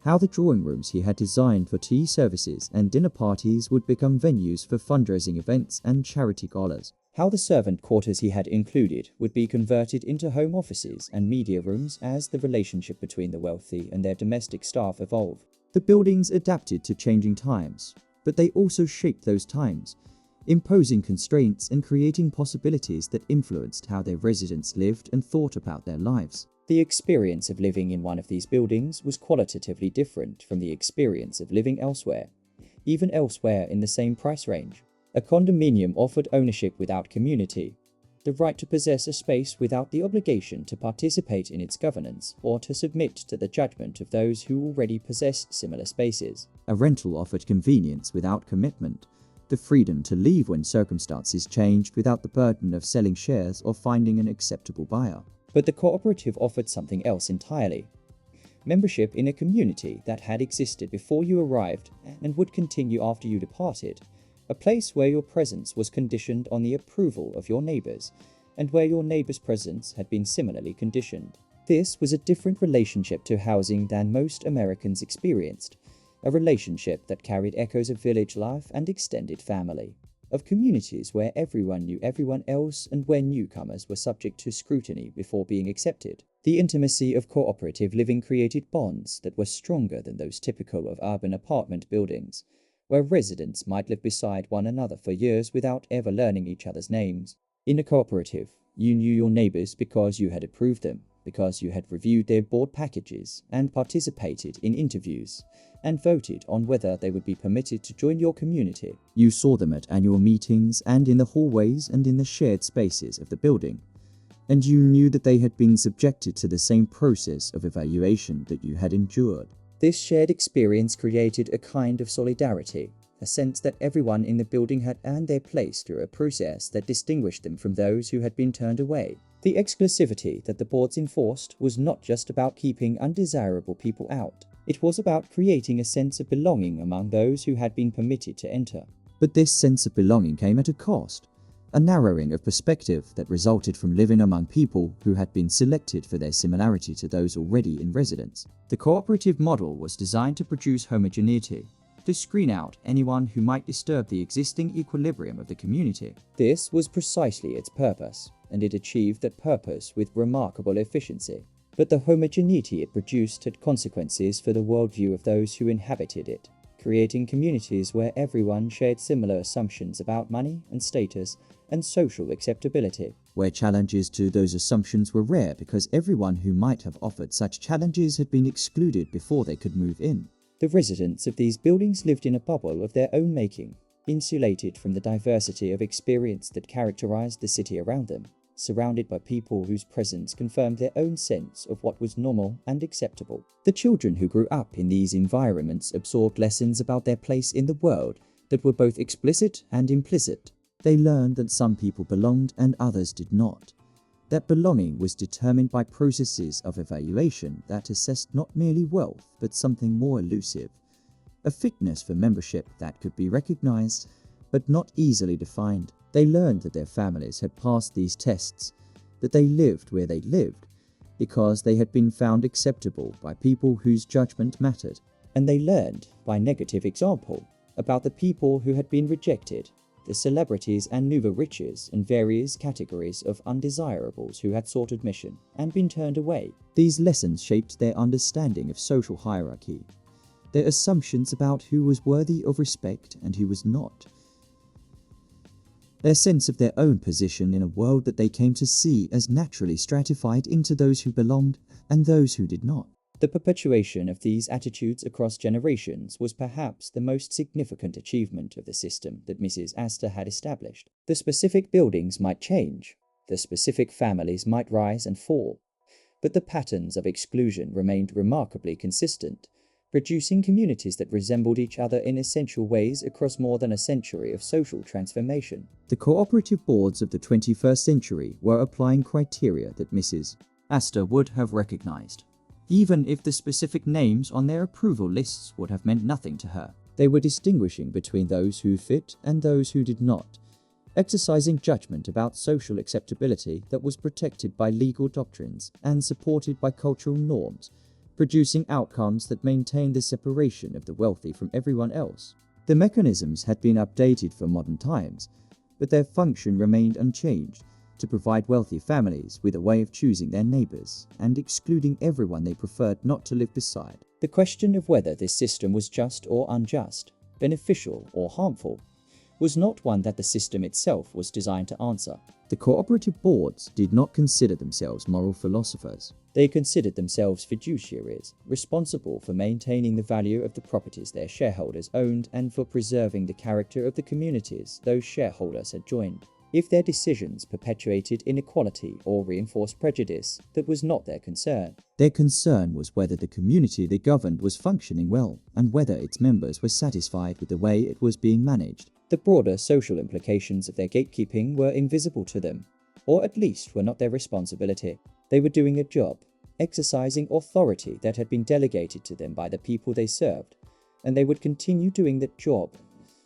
how the drawing rooms he had designed for tea services and dinner parties would become venues for fundraising events and charity galas, how the servant quarters he had included would be converted into home offices and media rooms as the relationship between the wealthy and their domestic staff evolved. The buildings adapted to changing times, but they also shaped those times, imposing constraints and creating possibilities that influenced how their residents lived and thought about their lives. The experience of living in one of these buildings was qualitatively different from the experience of living elsewhere, even elsewhere in the same price range. A condominium offered ownership without community, the right to possess a space without the obligation to participate in its governance or to submit to the judgment of those who already possessed similar spaces. A rental offered convenience without commitment, the freedom to leave when circumstances changed without the burden of selling shares or finding an acceptable buyer. But the cooperative offered something else entirely. Membership in a community that had existed before you arrived and would continue after you departed. A place where your presence was conditioned on the approval of your neighbors, and where your neighbors' presence had been similarly conditioned. This was a different relationship to housing than most Americans experienced, a relationship that carried echoes of village life and extended family, of communities where everyone knew everyone else and where newcomers were subject to scrutiny before being accepted. The intimacy of cooperative living created bonds that were stronger than those typical of urban apartment buildings, where residents might live beside one another for years without ever learning each other's names. In a cooperative, you knew your neighbors because you had approved them, because you had reviewed their board packages and participated in interviews, and voted on whether they would be permitted to join your community. You saw them at annual meetings and in the hallways and in the shared spaces of the building, and you knew that they had been subjected to the same process of evaluation that you had endured. This shared experience created a kind of solidarity, a sense that everyone in the building had earned their place through a process that distinguished them from those who had been turned away. The exclusivity that the boards enforced was not just about keeping undesirable people out. It was about creating a sense of belonging among those who had been permitted to enter. But this sense of belonging came at a cost, a narrowing of perspective that resulted from living among people who had been selected for their similarity to those already in residence. The cooperative model was designed to produce homogeneity, to screen out anyone who might disturb the existing equilibrium of the community. This was precisely its purpose, and it achieved that purpose with remarkable efficiency. But the homogeneity it produced had consequences for the worldview of those who inhabited it, creating communities where everyone shared similar assumptions about money and status and social acceptability, where challenges to those assumptions were rare because everyone who might have offered such challenges had been excluded before they could move in. The residents of these buildings lived in a bubble of their own making, insulated from the diversity of experience that characterized the city around them, surrounded by people whose presence confirmed their own sense of what was normal and acceptable. The children who grew up in these environments absorbed lessons about their place in the world that were both explicit and implicit. They learned that some people belonged and others did not. That belonging was determined by processes of evaluation that assessed not merely wealth but something more elusive, a fitness for membership that could be recognized but not easily defined. They learned that their families had passed these tests, that they lived where they lived, because they had been found acceptable by people whose judgment mattered. And they learned, by negative example, about the people who had been rejected, the celebrities and nouveau riches and various categories of undesirables who had sought admission and been turned away. These lessons shaped their understanding of social hierarchy, their assumptions about who was worthy of respect and who was not, their sense of their own position in a world that they came to see as naturally stratified into those who belonged and those who did not. The perpetuation of these attitudes across generations was perhaps the most significant achievement of the system that Mrs. Astor had established. The specific buildings might change, the specific families might rise and fall, but the patterns of exclusion remained remarkably consistent, producing communities that resembled each other in essential ways across more than a century of social transformation. The cooperative boards of the 21st century were applying criteria that Mrs. Astor would have recognized, even if the specific names on their approval lists would have meant nothing to her. They were distinguishing between those who fit and those who did not, exercising judgment about social acceptability that was protected by legal doctrines and supported by cultural norms, producing outcomes that maintained the separation of the wealthy from everyone else. The mechanisms had been updated for modern times, but their function remained unchanged, to provide wealthy families with a way of choosing their neighbors and excluding everyone they preferred not to live beside. The question of whether this system was just or unjust, beneficial or harmful, was not one that the system itself was designed to answer. The cooperative boards did not consider themselves moral philosophers. They considered themselves fiduciaries, responsible for maintaining the value of the properties their shareholders owned and for preserving the character of the communities those shareholders had joined. If their decisions perpetuated inequality or reinforced prejudice, that was not their concern. Their concern was whether the community they governed was functioning well and whether its members were satisfied with the way it was being managed. The broader social implications of their gatekeeping were invisible to them, or at least were not their responsibility. They were doing a job, exercising authority that had been delegated to them by the people they served, and they would continue doing that job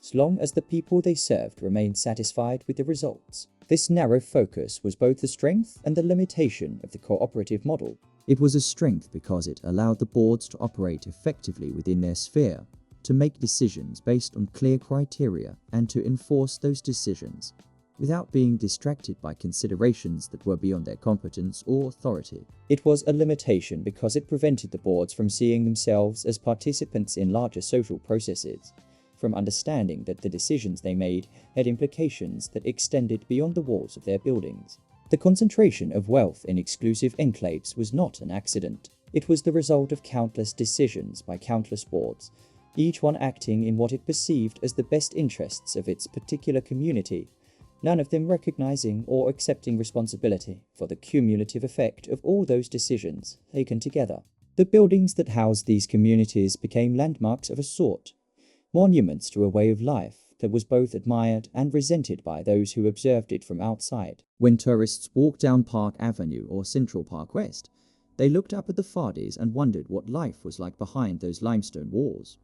as long as the people they served remained satisfied with the results. This narrow focus was both the strength and the limitation of the cooperative model. It was a strength because it allowed the boards to operate effectively within their sphere, to make decisions based on clear criteria and to enforce those decisions without being distracted by considerations that were beyond their competence or authority. It was a limitation because it prevented the boards from seeing themselves as participants in larger social processes, from understanding that the decisions they made had implications that extended beyond the walls of their buildings. The concentration of wealth in exclusive enclaves was not an accident. It was the result of countless decisions by countless boards, each one acting in what it perceived as the best interests of its particular community, none of them recognizing or accepting responsibility for the cumulative effect of all those decisions taken together. The buildings that housed these communities became landmarks of a sort, monuments to a way of life that was both admired and resented by those who observed it from outside. When tourists walked down Park Avenue or Central Park West, they looked up at the facades and wondered what life was like behind those limestone walls,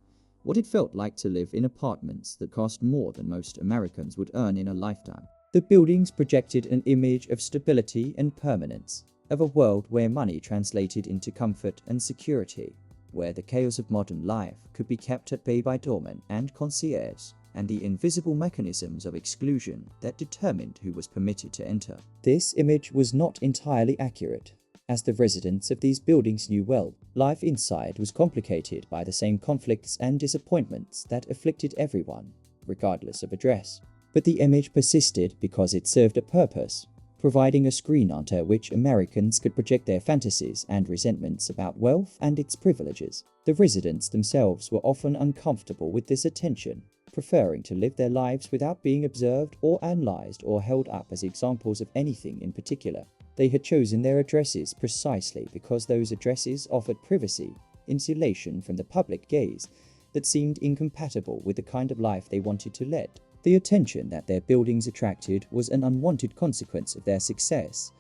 what it felt like to live in apartments that cost more than most Americans would earn in a lifetime. The buildings projected an image of stability and permanence, of a world where money translated into comfort and security, where the chaos of modern life could be kept at bay by doormen and concierges, and the invisible mechanisms of exclusion that determined who was permitted to enter. This image was not entirely accurate, as the residents of these buildings knew well. Life inside was complicated by the same conflicts and disappointments that afflicted everyone, regardless of address. But the image persisted because it served a purpose, providing a screen onto which Americans could project their fantasies and resentments about wealth and its privileges. The residents themselves were often uncomfortable with this attention, preferring to live their lives without being observed or analyzed or held up as examples of anything in particular. They had chosen their addresses precisely because those addresses offered privacy, insulation from the public gaze that seemed incompatible with the kind of life they wanted to lead. The attention that their buildings attracted was an unwanted consequence of their success,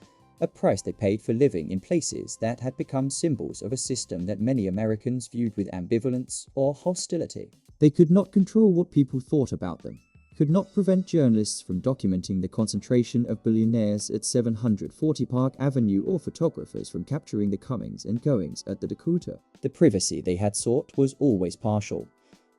a price they paid for living in places that had become symbols of a system that many Americans viewed with ambivalence or hostility. They could not control what people thought about them, could not prevent journalists from documenting the concentration of billionaires at 740 Park Avenue or photographers from capturing the comings and goings at the Dakota. The privacy they had sought was always partial,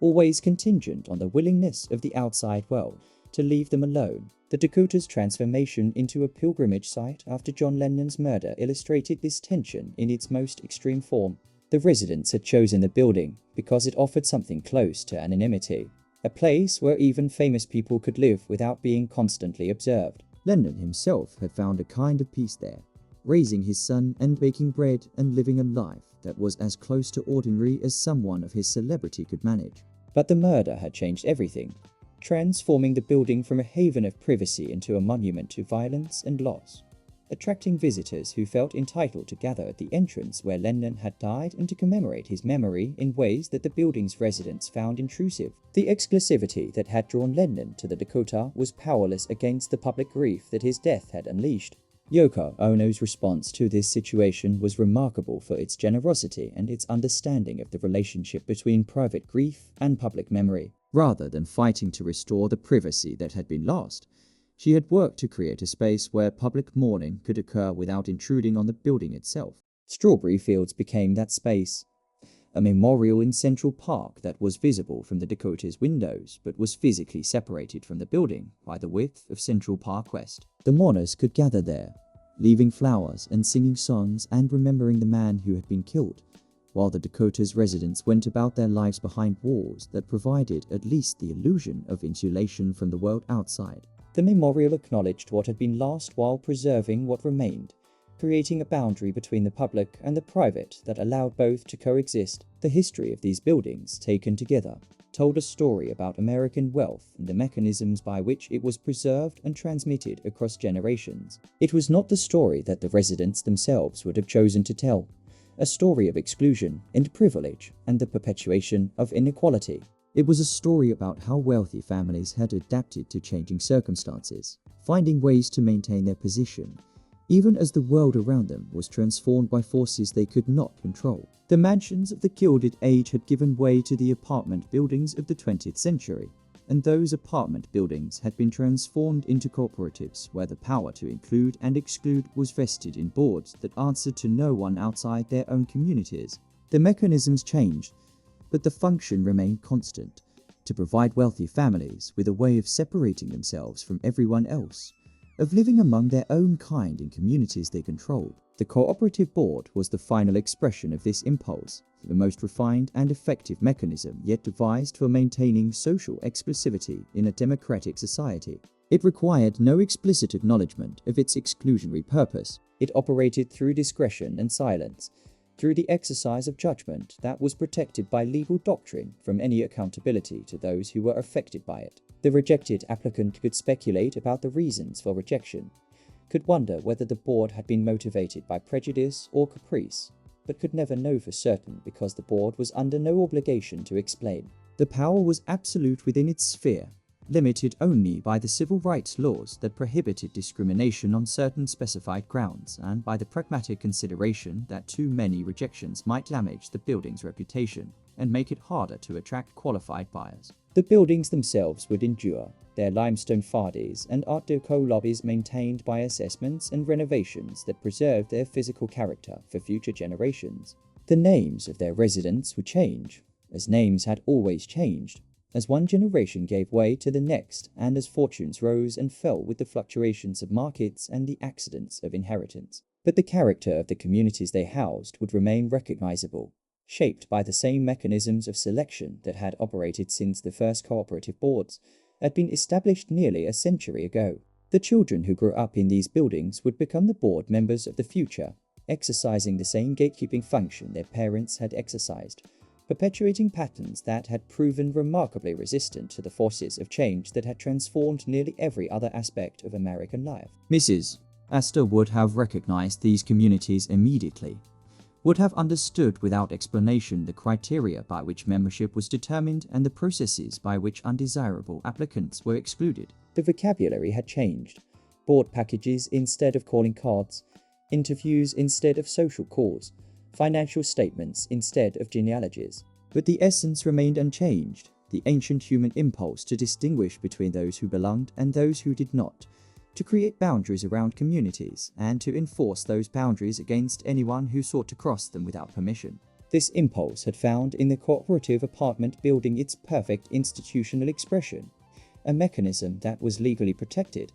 always contingent on the willingness of the outside world to leave them alone. The Dakota's transformation into a pilgrimage site after John Lennon's murder illustrated this tension in its most extreme form. The residents had chosen the building because it offered something close to anonymity, a place where even famous people could live without being constantly observed. Lennon himself had found a kind of peace there, raising his son and baking bread and living a life that was as close to ordinary as someone of his celebrity could manage. But the murder had changed everything, transforming the building from a haven of privacy into a monument to violence and loss, attracting visitors who felt entitled to gather at the entrance where Lennon had died and to commemorate his memory in ways that the building's residents found intrusive. The exclusivity that had drawn Lennon to the Dakota was powerless against the public grief that his death had unleashed. Yoko Ono's response to this situation was remarkable for its generosity and its understanding of the relationship between private grief and public memory. Rather than fighting to restore the privacy that had been lost, she had worked to create a space where public mourning could occur without intruding on the building itself. Strawberry Fields became that space, a memorial in Central Park that was visible from the Dakota's windows but was physically separated from the building by the width of Central Park West. The mourners could gather there, leaving flowers and singing songs and remembering the man who had been killed, while the Dakota's residents went about their lives behind walls that provided at least the illusion of insulation from the world outside. The memorial acknowledged what had been lost while preserving what remained, creating a boundary between the public and the private that allowed both to coexist. The history of these buildings, taken together, told a story about American wealth and the mechanisms by which it was preserved and transmitted across generations. It was not the story that the residents themselves would have chosen to tell, a story of exclusion and privilege and the perpetuation of inequality. It was a story about how wealthy families had adapted to changing circumstances, finding ways to maintain their position, even as the world around them was transformed by forces they could not control. The mansions of the Gilded Age had given way to the apartment buildings of the 20th century, and those apartment buildings had been transformed into cooperatives where the power to include and exclude was vested in boards that answered to no one outside their own communities. The mechanisms changed, but the function remained constant, to provide wealthy families with a way of separating themselves from everyone else, of living among their own kind in communities they controlled. The cooperative board was the final expression of this impulse, the most refined and effective mechanism yet devised for maintaining social exclusivity in a democratic society. It required no explicit acknowledgement of its exclusionary purpose. It operated through discretion and silence, through the exercise of judgment that was protected by legal doctrine from any accountability to those who were affected by it. The rejected applicant could speculate about the reasons for rejection, could wonder whether the board had been motivated by prejudice or caprice, but could never know for certain because the board was under no obligation to explain. The power was absolute within its sphere, limited only by the civil rights laws that prohibited discrimination on certain specified grounds and by the pragmatic consideration that too many rejections might damage the building's reputation and make it harder to attract qualified buyers. The buildings themselves would endure, their limestone facades and Art Deco lobbies maintained by assessments and renovations that preserved their physical character for future generations. The names of their residents would change, as names had always changed, as one generation gave way to the next and as fortunes rose and fell with the fluctuations of markets and the accidents of inheritance. But the character of the communities they housed would remain recognizable, shaped by the same mechanisms of selection that had operated since the first cooperative boards had been established nearly a century ago. The children who grew up in these buildings would become the board members of the future, exercising the same gatekeeping function their parents had exercised, perpetuating patterns that had proven remarkably resistant to the forces of change that had transformed nearly every other aspect of American life. Mrs. Astor would have recognized these communities immediately, would have understood without explanation the criteria by which membership was determined and the processes by which undesirable applicants were excluded. The vocabulary had changed. Board packages instead of calling cards, interviews instead of social calls, financial statements instead of genealogies. But the essence remained unchanged, the ancient human impulse to distinguish between those who belonged and those who did not, to create boundaries around communities, and to enforce those boundaries against anyone who sought to cross them without permission. This impulse had found in the cooperative apartment building its perfect institutional expression, a mechanism that was legally protected,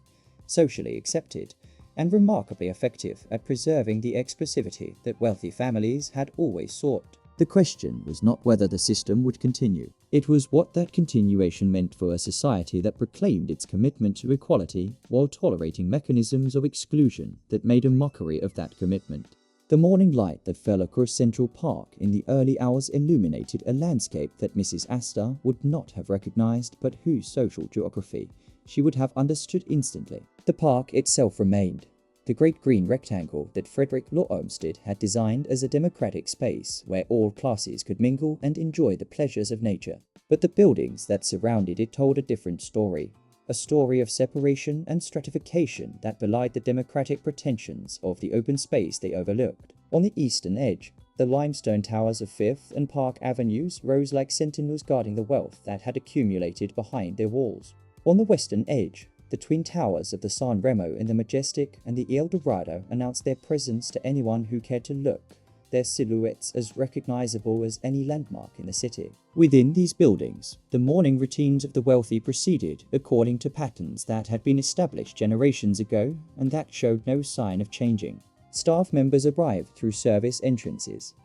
socially accepted, and remarkably effective at preserving the exclusivity that wealthy families had always sought. The question was not whether the system would continue. It was what that continuation meant for a society that proclaimed its commitment to equality while tolerating mechanisms of exclusion that made a mockery of that commitment. The morning light that fell across Central Park in the early hours illuminated a landscape that Mrs. Astor would not have recognized, but whose social geography she would have understood instantly. The park itself remained, the great green rectangle that Frederick Law Olmsted had designed as a democratic space where all classes could mingle and enjoy the pleasures of nature. But the buildings that surrounded it told a different story, a story of separation and stratification that belied the democratic pretensions of the open space they overlooked. On the eastern edge, the limestone towers of Fifth and Park Avenues rose like sentinels guarding the wealth that had accumulated behind their walls. On the western edge, the twin towers of the San Remo and the Majestic and the El Dorado announced their presence to anyone who cared to look, their silhouettes as recognizable as any landmark in the city. Within these buildings, the morning routines of the wealthy proceeded according to patterns that had been established generations ago and that showed no sign of changing. Staff members arrived through service entrances,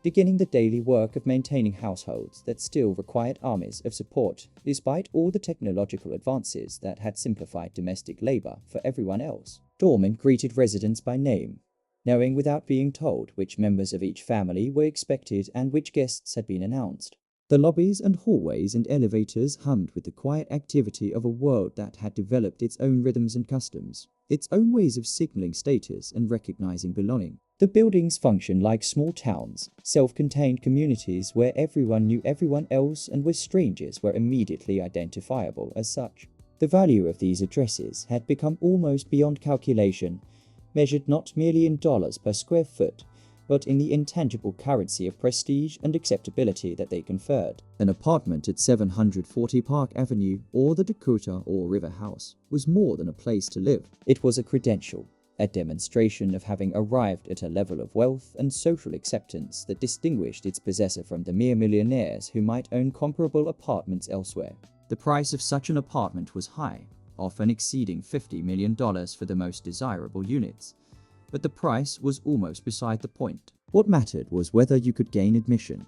beginning the daily work of maintaining households that still required armies of support, despite all the technological advances that had simplified domestic labor for everyone else. Doormen greeted residents by name, knowing without being told which members of each family were expected and which guests had been announced. The lobbies and hallways and elevators hummed with the quiet activity of a world that had developed its own rhythms and customs, its own ways of signaling status and recognizing belonging. The buildings functioned like small towns, self-contained communities where everyone knew everyone else and where strangers were immediately identifiable as such. The value of these addresses had become almost beyond calculation, measured not merely in dollars per square foot, but in the intangible currency of prestige and acceptability that they conferred. An apartment at 740 Park Avenue or the Dakota or River House was more than a place to live. It was a credential, a demonstration of having arrived at a level of wealth and social acceptance that distinguished its possessor from the mere millionaires who might own comparable apartments elsewhere. The price of such an apartment was high, often exceeding $50 million for the most desirable units. But the price was almost beside the point. What mattered was whether you could gain admission,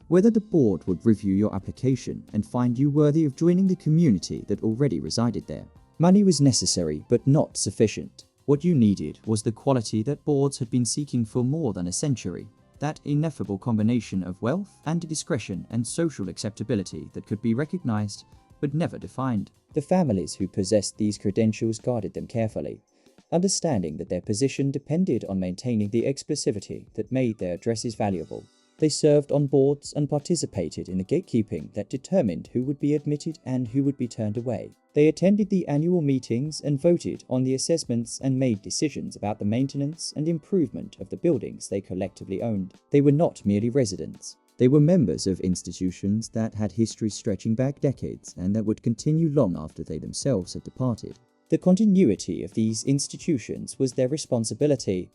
whether the board would review your application and find you worthy of joining the community that already resided there. Money was necessary, but not sufficient. What you needed was the quality that boards had been seeking for more than a century, that ineffable combination of wealth and discretion and social acceptability that could be recognized but never defined. The families who possessed these credentials guarded them carefully, understanding that their position depended on maintaining the exclusivity that made their addresses valuable. They served on boards and participated in the gatekeeping that determined who would be admitted and who would be turned away. They attended the annual meetings and voted on the assessments and made decisions about the maintenance and improvement of the buildings they collectively owned. They were not merely residents. They were members of institutions that had history stretching back decades and that would continue long after they themselves had departed. The continuity of these institutions was their responsibility,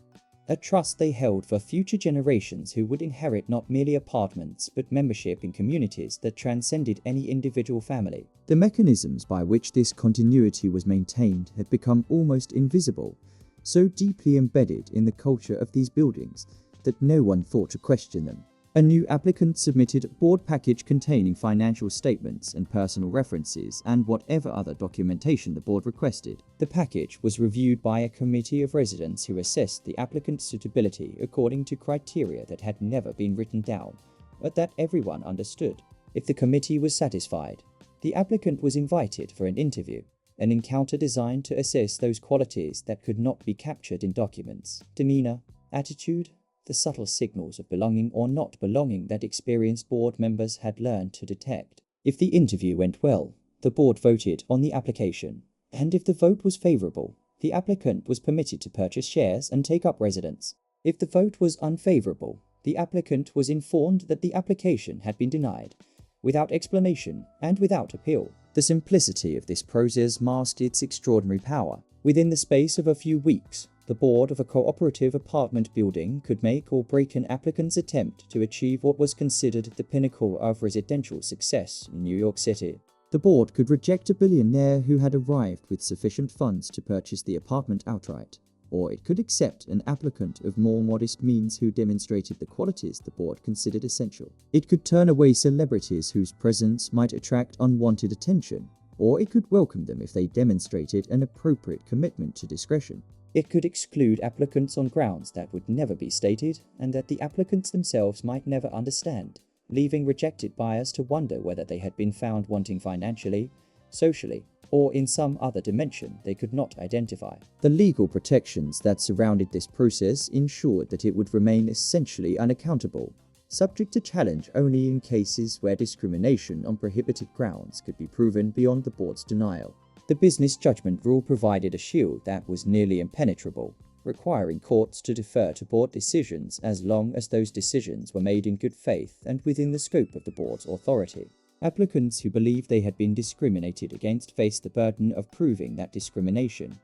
a trust they held for future generations who would inherit not merely apartments but membership in communities that transcended any individual family. The mechanisms by which this continuity was maintained had become almost invisible, so deeply embedded in the culture of these buildings that no one thought to question them. A new applicant submitted a board package containing financial statements and personal references and whatever other documentation the board requested. The package was reviewed by a committee of residents who assessed the applicant's suitability according to criteria that had never been written down, but that everyone understood. If the committee was satisfied, the applicant was invited for an interview, an encounter designed to assess those qualities that could not be captured in documents: demeanor, attitude, the subtle signals of belonging or not belonging that experienced board members had learned to detect. If the interview went well, the board voted on the application, and if the vote was favorable, the applicant was permitted to purchase shares and take up residence. If the vote was unfavorable, the applicant was informed that the application had been denied, without explanation and without appeal. The simplicity of this process masked its extraordinary power. Within the space of a few weeks, the board of a cooperative apartment building could make or break an applicant's attempt to achieve what was considered the pinnacle of residential success in New York City. The board could reject a billionaire who had arrived with sufficient funds to purchase the apartment outright, or it could accept an applicant of more modest means who demonstrated the qualities the board considered essential. It could turn away celebrities whose presence might attract unwanted attention, or it could welcome them if they demonstrated an appropriate commitment to discretion. It could exclude applicants on grounds that would never be stated and that the applicants themselves might never understand, leaving rejected buyers to wonder whether they had been found wanting financially, socially, or in some other dimension they could not identify. The legal protections that surrounded this process ensured that it would remain essentially unaccountable, subject to challenge only in cases where discrimination on prohibited grounds could be proven beyond the board's denial. The business judgment rule provided a shield that was nearly impenetrable, requiring courts to defer to board decisions as long as those decisions were made in good faith and within the scope of the board's authority. Applicants who believed they had been discriminated against faced the burden of proving that discrimination,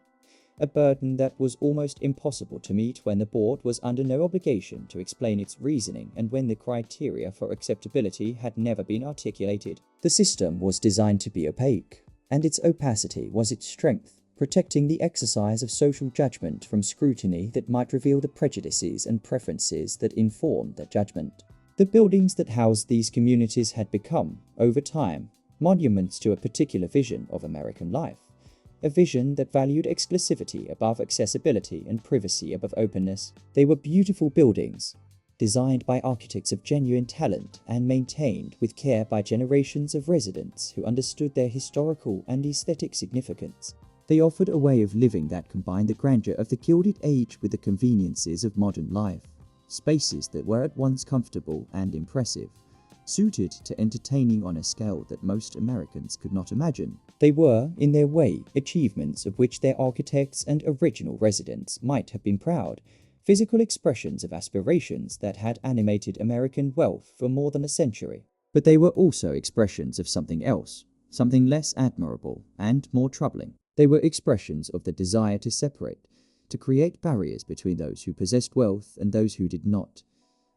a burden that was almost impossible to meet when the board was under no obligation to explain its reasoning and when the criteria for acceptability had never been articulated. The system was designed to be opaque, and its opacity was its strength, protecting the exercise of social judgment from scrutiny that might reveal the prejudices and preferences that informed that judgment. The buildings that housed these communities had become, over time, monuments to a particular vision of American life, a vision that valued exclusivity above accessibility and privacy above openness. They were beautiful buildings, designed by architects of genuine talent and maintained with care by generations of residents who understood their historical and aesthetic significance. They offered a way of living that combined the grandeur of the Gilded Age with the conveniences of modern life. Spaces that were at once comfortable and impressive, suited to entertaining on a scale that most Americans could not imagine. They were, in their way, achievements of which their architects and original residents might have been proud, physical expressions of aspirations that had animated American wealth for more than a century. But they were also expressions of something else, something less admirable and more troubling. They were expressions of the desire to separate, to create barriers between those who possessed wealth and those who did not,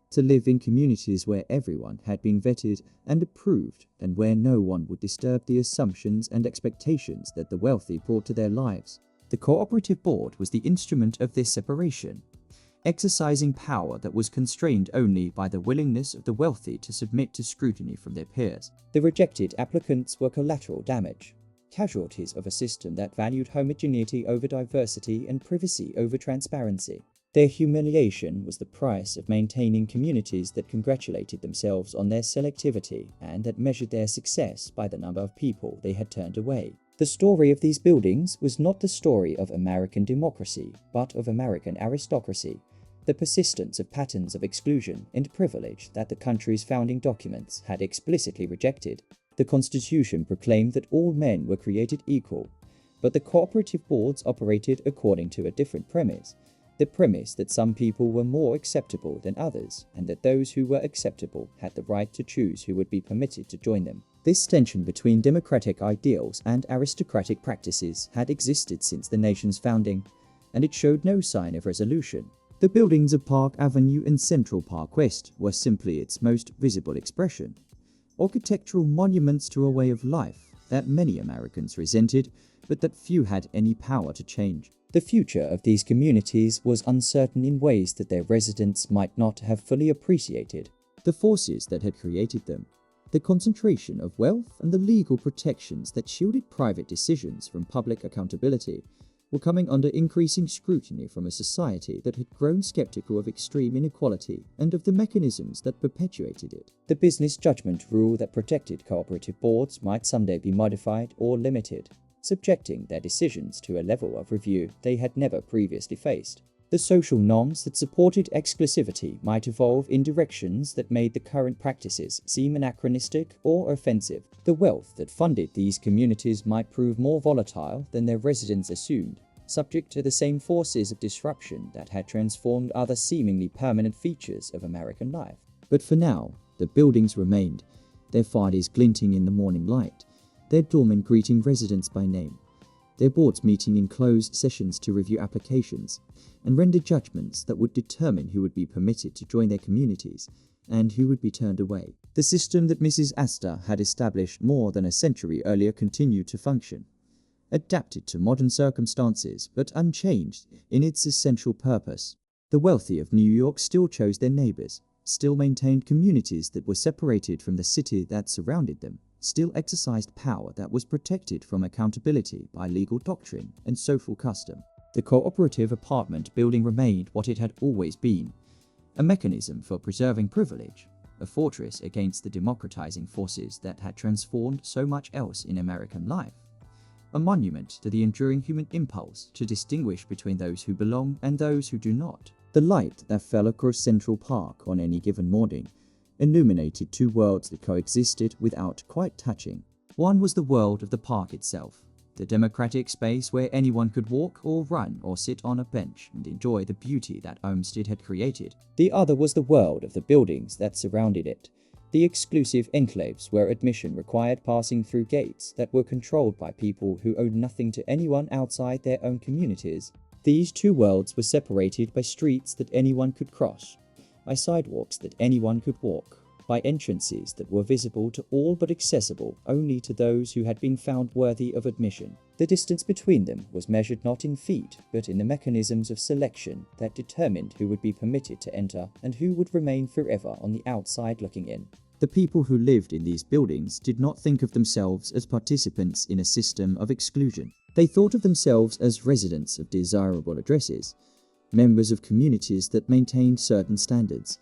to live in communities where everyone had been vetted and approved and where no one would disturb the assumptions and expectations that the wealthy brought to their lives. The cooperative board was the instrument of this separation, exercising power that was constrained only by the willingness of the wealthy to submit to scrutiny from their peers. The rejected applicants were collateral damage, casualties of a system that valued homogeneity over diversity and privacy over transparency. Their humiliation was the price of maintaining communities that congratulated themselves on their selectivity and that measured their success by the number of people they had turned away. The story of these buildings was not the story of American democracy, but of American aristocracy, the persistence of patterns of exclusion and privilege that the country's founding documents had explicitly rejected. The Constitution proclaimed that all men were created equal, but the cooperative boards operated according to a different premise, the premise that some people were more acceptable than others and that those who were acceptable had the right to choose who would be permitted to join them. This tension between democratic ideals and aristocratic practices had existed since the nation's founding, and it showed no sign of resolution. The buildings of Park Avenue and Central Park West were simply its most visible expression, architectural monuments to a way of life that many Americans resented, but that few had any power to change. The future of these communities was uncertain in ways that their residents might not have fully appreciated. The forces that had created them, the concentration of wealth and the legal protections that shielded private decisions from public accountability, were coming under increasing scrutiny from a society that had grown skeptical of extreme inequality and of the mechanisms that perpetuated it. The business judgment rule that protected cooperative boards might someday be modified or limited, subjecting their decisions to a level of review they had never previously faced. The social norms that supported exclusivity might evolve in directions that made the current practices seem anachronistic or offensive. The wealth that funded these communities might prove more volatile than their residents assumed, subject to the same forces of disruption that had transformed other seemingly permanent features of American life. But for now, the buildings remained, their facades glinting in the morning light, their doormen greeting residents by name, their boards meeting in closed sessions to review applications and render judgments that would determine who would be permitted to join their communities, and who would be turned away. The system that Mrs. Astor had established more than a century earlier continued to function, adapted to modern circumstances but unchanged in its essential purpose. The wealthy of New York still chose their neighbors, still maintained communities that were separated from the city that surrounded them, still exercised power that was protected from accountability by legal doctrine and social custom. The cooperative apartment building remained what it had always been, a mechanism for preserving privilege, a fortress against the democratizing forces that had transformed so much else in American life, a monument to the enduring human impulse to distinguish between those who belong and those who do not. The light that fell across Central Park on any given morning illuminated two worlds that coexisted without quite touching. One was the world of the park itself, the democratic space where anyone could walk or run or sit on a bench and enjoy the beauty that Olmsted had created. The other was the world of the buildings that surrounded it, the exclusive enclaves where admission required passing through gates that were controlled by people who owed nothing to anyone outside their own communities. These two worlds were separated by streets that anyone could cross, by sidewalks that anyone could walk, by entrances that were visible to all but accessible only to those who had been found worthy of admission. The distance between them was measured not in feet, but in the mechanisms of selection that determined who would be permitted to enter and who would remain forever on the outside looking in. The people who lived in these buildings did not think of themselves as participants in a system of exclusion. They thought of themselves as residents of desirable addresses, members of communities that maintained certain standards,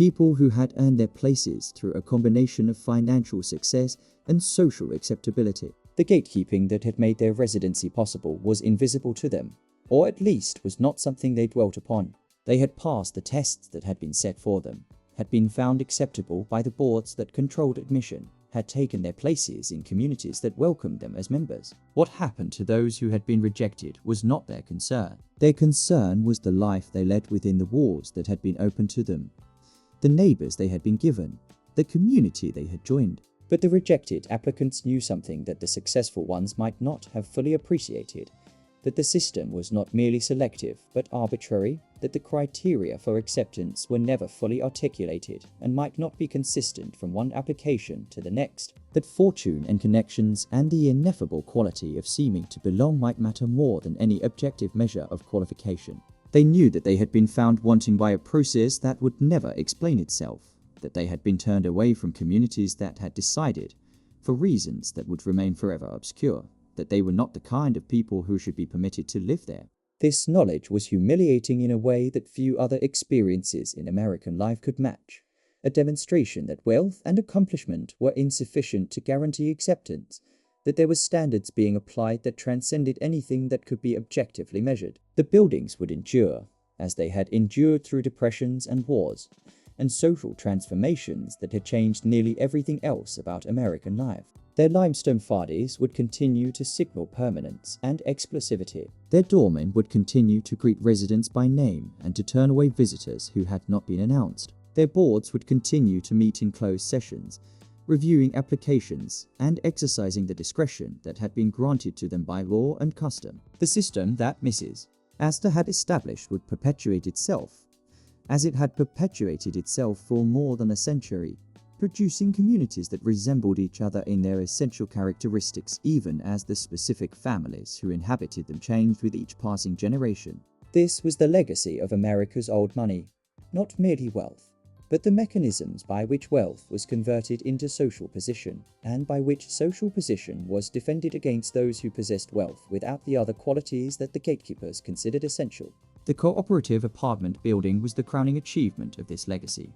people who had earned their places through a combination of financial success and social acceptability. The gatekeeping that had made their residency possible was invisible to them, or at least was not something they dwelt upon. They had passed the tests that had been set for them, had been found acceptable by the boards that controlled admission, had taken their places in communities that welcomed them as members. What happened to those who had been rejected was not their concern. Their concern was the life they led within the walls that had been opened to them, the neighbors they had been given, the community they had joined. But the rejected applicants knew something that the successful ones might not have fully appreciated, that the system was not merely selective but arbitrary, that the criteria for acceptance were never fully articulated and might not be consistent from one application to the next, that fortune and connections and the ineffable quality of seeming to belong might matter more than any objective measure of qualification. They knew that they had been found wanting by a process that would never explain itself, that they had been turned away from communities that had decided, for reasons that would remain forever obscure, that they were not the kind of people who should be permitted to live there. This knowledge was humiliating in a way that few other experiences in American life could match, a demonstration that wealth and accomplishment were insufficient to guarantee acceptance, that there were standards being applied that transcended anything that could be objectively measured. The buildings would endure, as they had endured through depressions and wars, and social transformations that had changed nearly everything else about American life. Their limestone facades would continue to signal permanence and explosivity. Their doormen would continue to greet residents by name and to turn away visitors who had not been announced. Their boards would continue to meet in closed sessions, reviewing applications and exercising the discretion that had been granted to them by law and custom. The system that Mrs. Astor had established would perpetuate itself, as it had perpetuated itself for more than a century, producing communities that resembled each other in their essential characteristics even as the specific families who inhabited them changed with each passing generation. This was the legacy of America's old money, not merely wealth, but the mechanisms by which wealth was converted into social position, and by which social position was defended against those who possessed wealth without the other qualities that the gatekeepers considered essential. The cooperative apartment building was the crowning achievement of this legacy,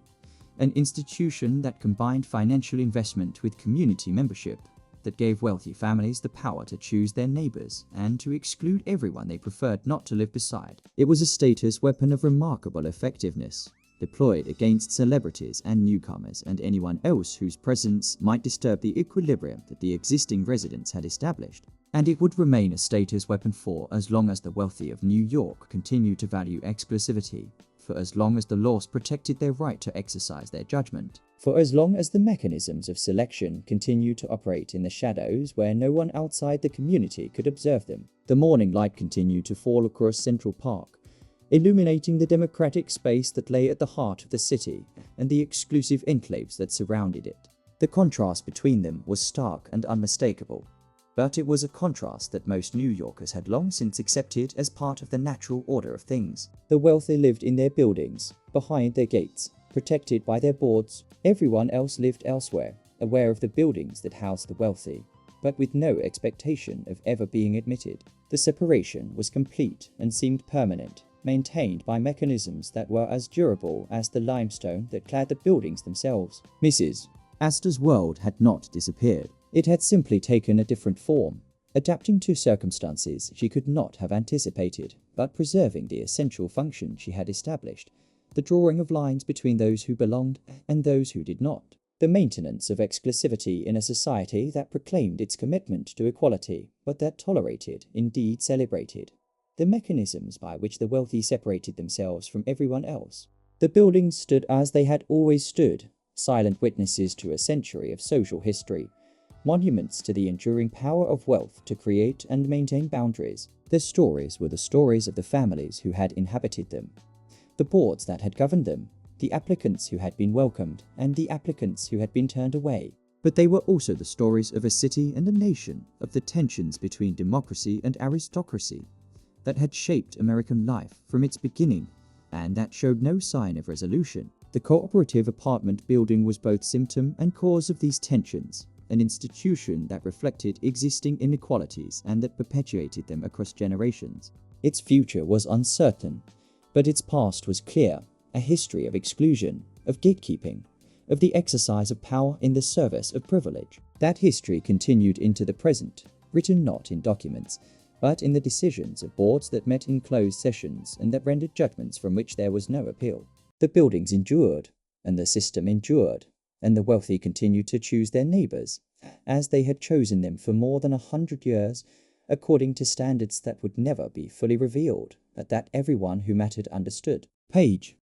an institution that combined financial investment with community membership, that gave wealthy families the power to choose their neighbors and to exclude everyone they preferred not to live beside. It was a status weapon of remarkable effectiveness, deployed against celebrities and newcomers and anyone else whose presence might disturb the equilibrium that the existing residents had established. And it would remain a status weapon for as long as the wealthy of New York continued to value exclusivity, for as long as the laws protected their right to exercise their judgment, for as long as the mechanisms of selection continued to operate in the shadows where no one outside the community could observe them. The morning light continued to fall across Central Park, illuminating the democratic space that lay at the heart of the city and the exclusive enclaves that surrounded it. The contrast between them was stark and unmistakable, but it was a contrast that most New Yorkers had long since accepted as part of the natural order of things. The wealthy lived in their buildings, behind their gates, protected by their boards. Everyone else lived elsewhere, aware of the buildings that housed the wealthy, but with no expectation of ever being admitted. The separation was complete and seemed permanent, maintained by mechanisms that were as durable as the limestone that clad the buildings themselves. Mrs. Astor's world had not disappeared. It had simply taken a different form, adapting to circumstances she could not have anticipated, but preserving the essential function she had established, the drawing of lines between those who belonged and those who did not, the maintenance of exclusivity in a society that proclaimed its commitment to equality, but that tolerated, indeed celebrated, the mechanisms by which the wealthy separated themselves from everyone else. The buildings stood as they had always stood, silent witnesses to a century of social history, monuments to the enduring power of wealth to create and maintain boundaries. Their stories were the stories of the families who had inhabited them, the boards that had governed them, the applicants who had been welcomed, and the applicants who had been turned away. But they were also the stories of a city and a nation, of the tensions between democracy and aristocracy that had shaped American life from its beginning, and that showed no sign of resolution. The cooperative apartment building was both symptom and cause of these tensions, an institution that reflected existing inequalities and that perpetuated them across generations. Its future was uncertain, but its past was clear, a history of exclusion, of gatekeeping, of the exercise of power in the service of privilege. That history continued into the present, written not in documents, but in the decisions of boards that met in closed sessions and that rendered judgments from which there was no appeal. The buildings endured, and the system endured, and the wealthy continued to choose their neighbors, as they had chosen them for more than 100 years, according to standards that would never be fully revealed, but that everyone who mattered understood. Page